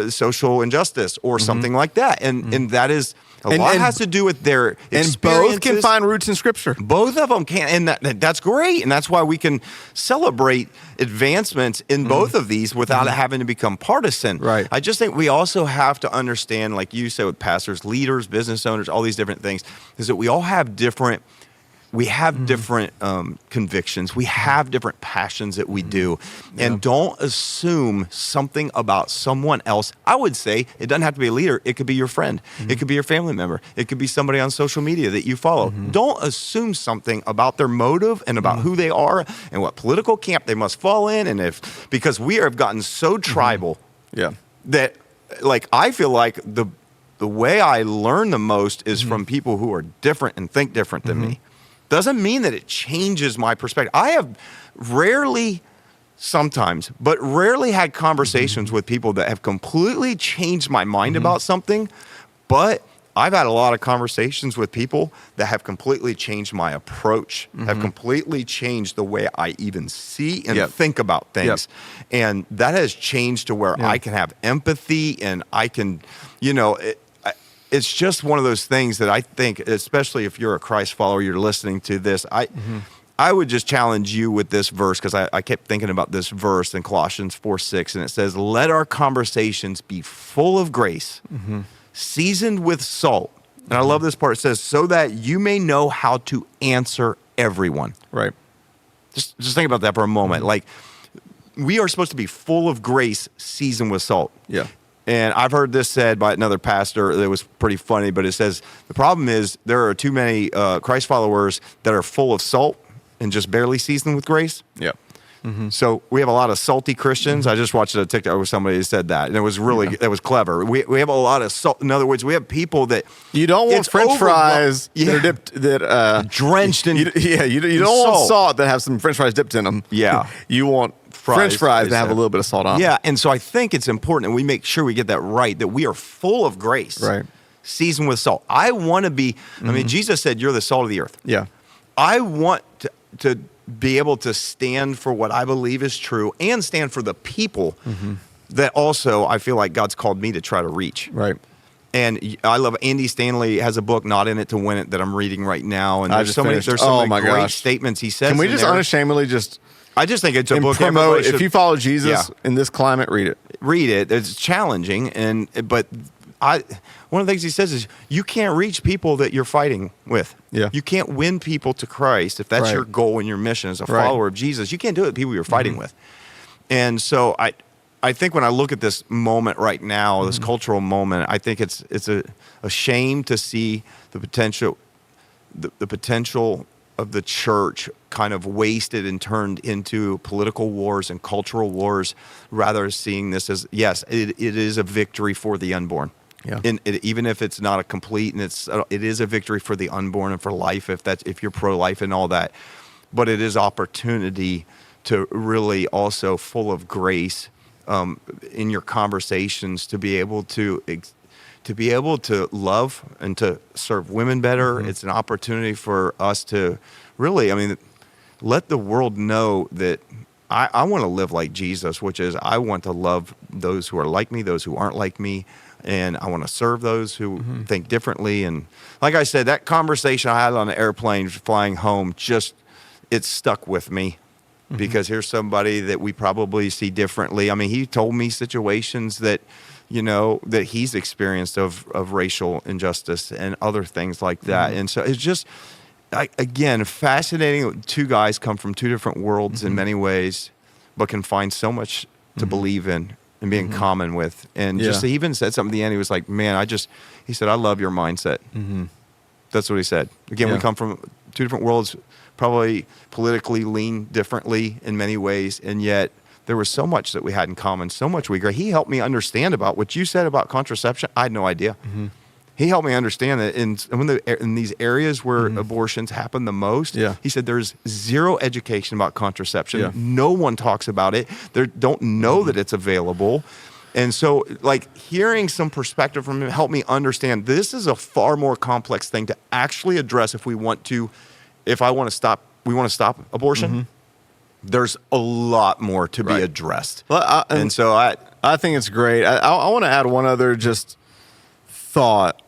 social injustice or something like that. And that is a lot has to do with their experiences. And both can find roots in Scripture. Both of them can, and that's great. And that's why we can celebrate advancements in both of these without it having to become partisan. Right. I just think we also have to understand, like you said, with pastors, leaders, business owners, all these different things, is that we all have different convictions. We have different passions that we do. And don't assume something about someone else. I would say it doesn't have to be a leader. It could be your friend. It could be your family member. It could be somebody on social media that you follow. Don't assume something about their motive and about who they are and what political camp they must fall in. And because we have gotten so tribal that, like, I feel like the way I learn the most is from people who are different and think different than me. Doesn't mean that it changes my perspective. I have rarely had conversations with people that have completely changed my mind about something, but I've had a lot of conversations with people that have completely changed my approach, have completely changed the way I even see and think about things. And that has changed to where I can have empathy and I can, it's just one of those things that I think, especially if you're a Christ follower, you're listening to this, I would just challenge you with this verse, because I kept thinking about this verse in Colossians 4:6, and it says, let our conversations be full of grace, seasoned with salt. And I love this part. It says, so that you may know how to answer everyone. Right. Just think about that for a moment. Like, we are supposed to be full of grace, seasoned with salt. Yeah. And I've heard this said by another pastor that was pretty funny, but it says, the problem is there are too many Christ followers that are full of salt and just barely seasoned with grace. Yeah. So we have a lot of salty Christians. I just watched a TikTok where somebody said that, and it was really it was clever. We have a lot of salt. In other words, we have people that you don't want French fries that are dipped drenched in you don't want salt that have some French fries dipped in them. Yeah, you want French fries that have a little bit of salt on them. Yeah, and so I think it's important that we make sure we get that right. That we are full of grace, right? Seasoned with salt. I want to be. I mean, Jesus said, "You're the salt of the earth." Yeah, I want to be able to stand for what I believe is true and stand for the people that also I feel like God's called me to try to reach. Right. And I love Andy Stanley has a book, Not In It to Win It, that I'm reading right now. And there's so many great statements he says. Can we just unashamedly I just think it's a book. Promote, if you follow Jesus in this climate, read it. Read it. It's challenging, but one of the things he says is you can't reach people that you're fighting with. Yeah. You can't win people to Christ if that's your goal and your mission as a follower of Jesus. You can't do it with people you're fighting with. And so I think when I look at this moment right now, this cultural moment, I think it's a shame to see the potential of the church kind of wasted and turned into political wars and cultural wars, rather seeing this as, yes, it is a victory for the unborn. Yeah. Even if it's not a complete, and it is a victory for the unborn and for life, if you're pro-life and all that, but it is opportunity to really also full of grace in your conversations to be able to love and to serve women better. It's an opportunity for us to really, let the world know that I want to live like Jesus, which is I want to love those who are like me, those who aren't like me. And I want to serve those who think differently. And like I said, that conversation I had on the airplane flying home, it stuck with me because here's somebody that we probably see differently. He told me situations that, that he's experienced of racial injustice and other things like that. And so it's just, again, fascinating. Two guys come from two different worlds in many ways, but can find so much to believe in and be in common with. And just he even said something at the end. He was like, man, he said, I love your mindset. That's what he said. Again, we come from two different worlds, probably politically lean differently in many ways. And yet there was so much that we had in common, so much we agree. He helped me understand about what you said about contraception. I had no idea. He helped me understand that in these areas where abortions happen the most, he said there's zero education about contraception. Yeah. No one talks about it. They don't know that it's available. And so, hearing some perspective from him helped me understand this is a far more complex thing to actually address if we want to stop abortion. There's a lot more to be addressed. Well, I think it's great. I want to add one other just thought,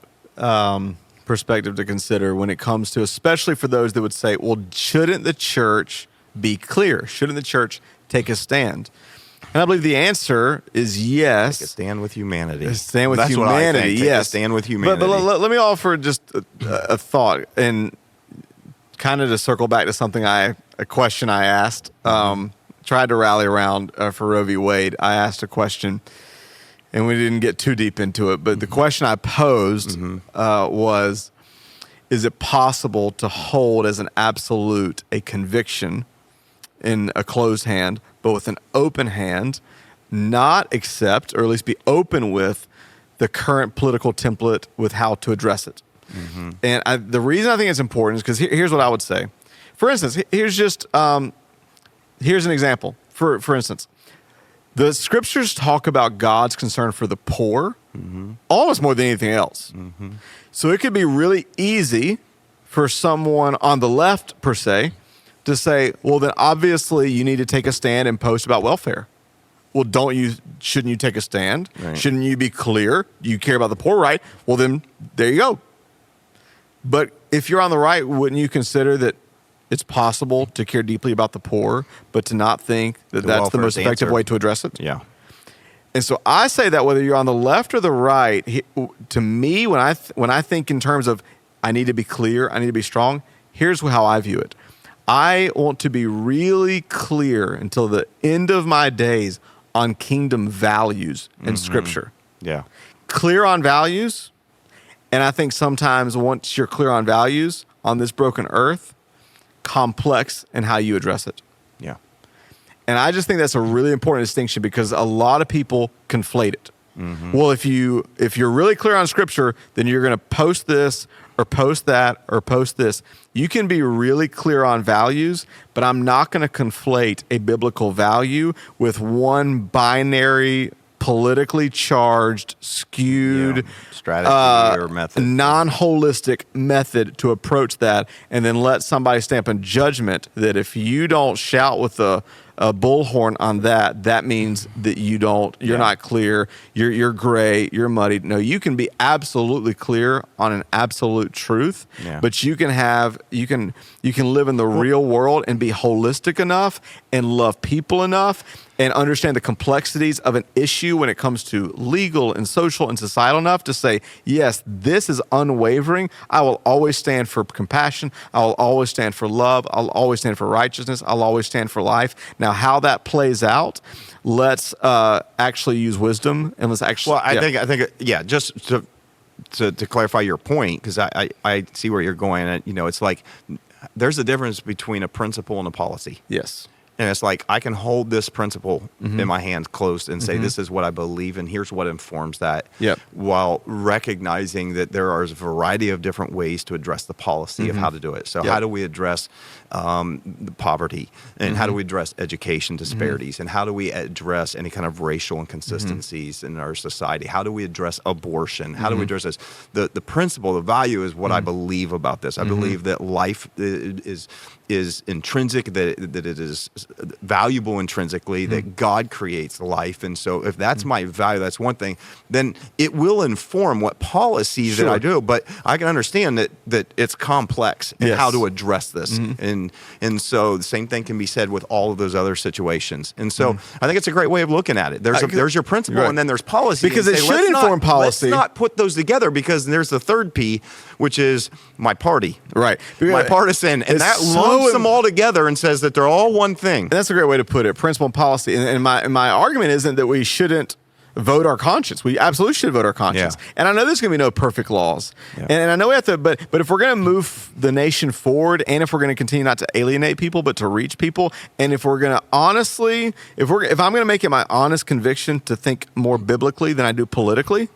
perspective to consider when it comes to, especially for those that would say, well, shouldn't the church be clear? Shouldn't the church take a stand? And I believe the answer is yes. Take a stand with humanity. A stand with humanity, yes. Stand with humanity. But let me offer just a thought, and kind of to circle back to something a question I asked, tried to rally around for Roe v. Wade. I asked a question, and we didn't get too deep into it, but the question I posed was, is it possible to hold as an absolute a conviction in a closed hand, but with an open hand, not accept, or at least be open with, the current political template with how to address it? And the reason I think it's important is because here's what I would say. For instance, here's an example. For instance, the scriptures talk about God's concern for the poor almost more than anything else. So it could be really easy for someone on the left, per se, to say, well, then obviously you need to take a stand and post about welfare. Well, shouldn't you take a stand? Right. Shouldn't you be clear? You care about the poor, right? Well, then there you go. But if you're on the right, wouldn't you consider that it's possible to care deeply about the poor, but to not think that that's the most effective way to address it? Yeah. And so I say that whether you're on the left or the right, to me, when I think in terms of I need to be clear, I need to be strong, here's how I view it. I want to be really clear until the end of my days on kingdom values in Scripture. Yeah. Clear on values. And I think sometimes once you're clear on values on this broken earth, complex in how you address it. Yeah. And I just think that's a really important distinction because a lot of people conflate it. Well, if you're really clear on Scripture, then you're going to post this or post that or post this. You can be really clear on values, but I'm not going to conflate a biblical value with one binary, politically charged, skewed strategy or method, non-holistic method to approach that, and then let somebody stamp a judgment that if you don't shout with a bullhorn on that means that you're not clear, you're gray, you're muddy. No, you can be absolutely clear on an absolute truth, but you can live in the real world and be holistic enough and love people enough and understand the complexities of an issue when it comes to legal and social and societal enough to say, yes, this is unwavering. I will always stand for compassion. I will always stand for love. I'll always stand for righteousness. I'll always stand for life. Now, how that plays out, let's actually use wisdom and let's actually. Well, I think, just to clarify your point, because I see where you're going. And, it's like there's a difference between a principle and a policy. Yes. And it's like I can hold this principle in my hands closed and say, this is what I believe, and here's what informs that, while recognizing that there are a variety of different ways to address the policy of how to do it. So how do we address the poverty, and how do we address education disparities, and how do we address any kind of racial inconsistencies in our society? How do we address abortion? How do we address this? The principle, the value is what I believe about this. I believe that life is intrinsic, that it is valuable intrinsically, that God creates life. And so if that's my value, that's one thing, then it will inform what policy that I do. But I can understand that it's complex and how to address this. And so the same thing can be said with all of those other situations. And so I think it's a great way of looking at it. There's your principle, and then there's policy. Because it should inform policy. Let's not put those together, because there's the third P, which is my party. Right. My partisan. And that lumps them all together and says that they're all one thing. And that's a great way to put it, principle and policy. And my argument isn't that we shouldn't vote our conscience. We absolutely should vote our conscience. And I know there's going to be no perfect laws. And I know we have to, but if we're going to move the nation forward, and if we're going to continue not to alienate people, but to reach people, and if we're going to honestly, if I'm going to make it my honest conviction to think more biblically than I do politically,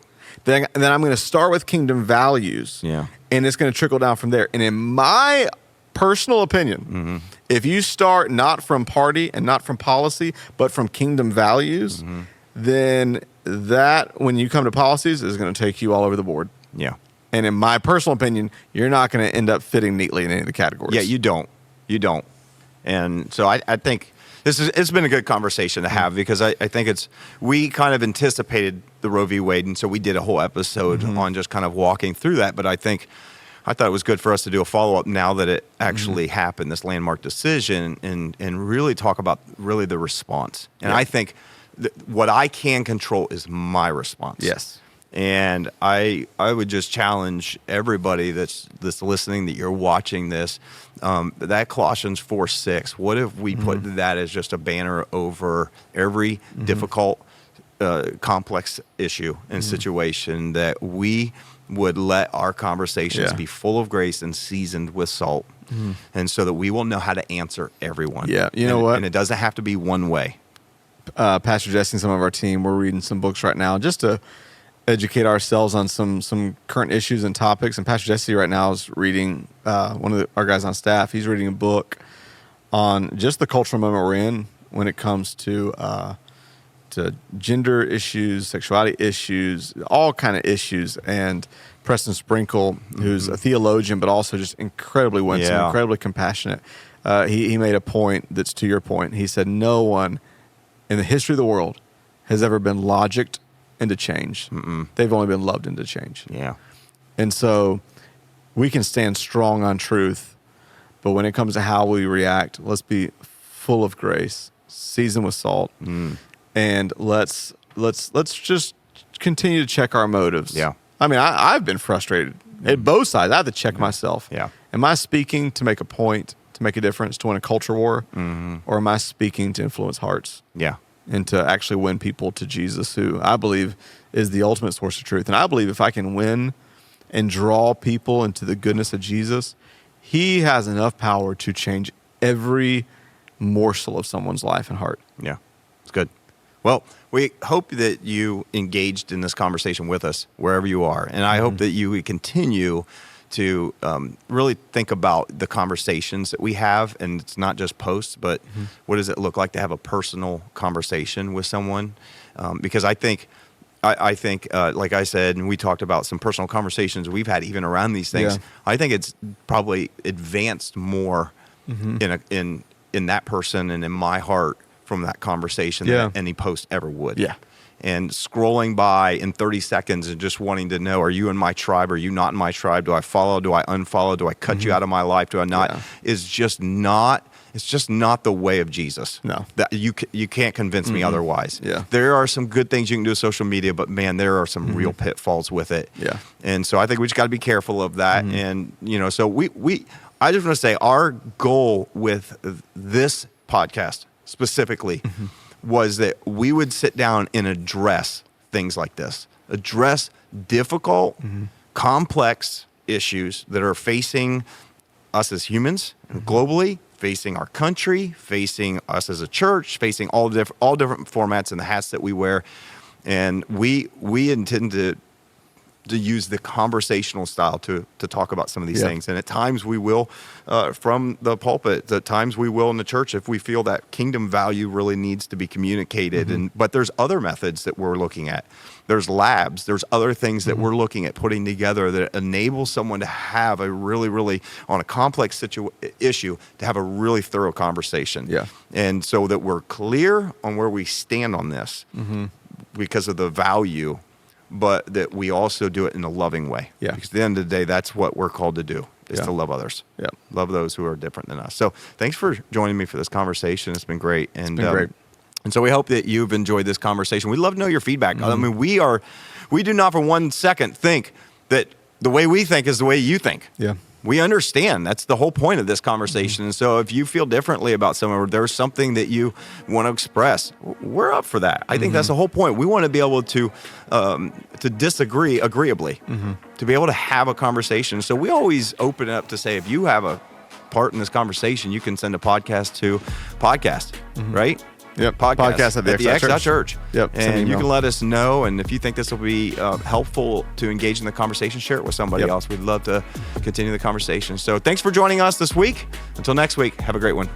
then I'm going to start with kingdom values. And it's going to trickle down from there. And in my personal opinion, if you start not from party and not from policy, but from kingdom values, then that, when you come to policies, is going to take you all over the board. And in my personal opinion, you're not going to end up fitting neatly in any of the categories. You don't. And so I think it's been a good conversation to have, because I think we kind of anticipated the Roe v. Wade, and so we did a whole episode on just kind of walking through that. But I thought it was good for us to do a follow-up now that it actually happened, this landmark decision, and really talk about really the response. And I think what I can control is my response. Yes. And I would just challenge everybody that's listening, that you're watching this, that Colossians 4:6, what if we put that as just a banner over every difficult, complex issue and situation, that we would let our conversations be full of grace and seasoned with salt, and so that we will know how to answer everyone. You know what? And it doesn't have to be one way. Pastor Jesse and some of our team, we're reading some books right now just to educate ourselves on some current issues and topics. And Pastor Jesse right now is reading, one of our guys on staff, he's reading a book on just the cultural moment we're in when it comes to gender issues, sexuality issues, all kind of issues. And Preston Sprinkle, who's a theologian, but also just incredibly winsome, incredibly compassionate, he made a point that's to your point. He said, no one in the history of the world has ever been logicked into change. They've only been loved into change. And so we can stand strong on truth, but when it comes to how we react, let's be full of grace, seasoned with salt, and let's just continue to check our motives. I mean, I've been frustrated at both sides. I have to check myself. Am I speaking to make a point, to make a difference, to win a culture war, or am I speaking to influence hearts? And to actually win people to Jesus, who I believe is the ultimate source of truth. And I believe if I can win and draw people into the goodness of Jesus, he has enough power to change every morsel of someone's life and heart. Yeah, it's good. Well, we hope that you engaged in this conversation with us wherever you are. And I hope that you continue to really think about the conversations that we have. And it's not just posts, but what does it look like to have a personal conversation with someone? Because I think, like I said, and we talked about some personal conversations we've had even around these things. Yeah. I think it's probably advanced more in that person and in my heart from that conversation than any post ever would. Yeah. And scrolling by in 30 seconds and just wanting to know, are you in my tribe? Are you not in my tribe? Do I follow? Do I unfollow? Do I cut you out of my life? Do I not? Yeah. Is just not. It's just not the way of Jesus. No. That you can't convince me otherwise. Yeah. There are some good things you can do with social media, but man, there are some real pitfalls with it. Yeah. And so I think we just got to be careful of that. And so I just want to say our goal with this podcast specifically was that we would sit down and address things like this, address difficult, complex issues that are facing us as humans globally, facing our country, facing us as a church, facing all different formats and the hats that we wear. And we intend to use the conversational style to talk about some of these things. And at times we will from the pulpit, at times we will in the church if we feel that kingdom value really needs to be communicated. But there's other methods that we're looking at. There's labs, there's other things that we're looking at putting together that enable someone to have a really, really, on a complex issue, to have a really thorough conversation. Yeah. And so that we're clear on where we stand on this because of the value, but that we also do it in a loving way. Yeah. Because at the end of the day, that's what we're called to do, is to love others. Yeah. Love those who are different than us. So thanks for joining me for this conversation. It's been great. It's been great. And so we hope that you've enjoyed this conversation. We'd love to know your feedback. I mean, we do not for 1 second think that the way we think is the way you think. Yeah. We understand. That's the whole point of this conversation. And so if you feel differently about someone, or there's something that you want to express, we're up for that. I think that's the whole point. We want to be able to disagree agreeably, to be able to have a conversation. So we always open it up to say, if you have a part in this conversation, you can send a podcast to podcast, right? Yep. Podcast at the X Church. Yep. And you can let us know. And if you think this will be helpful to engage in the conversation, share it with somebody else. We'd love to continue the conversation. So thanks for joining us this week. Until next week, have a great one.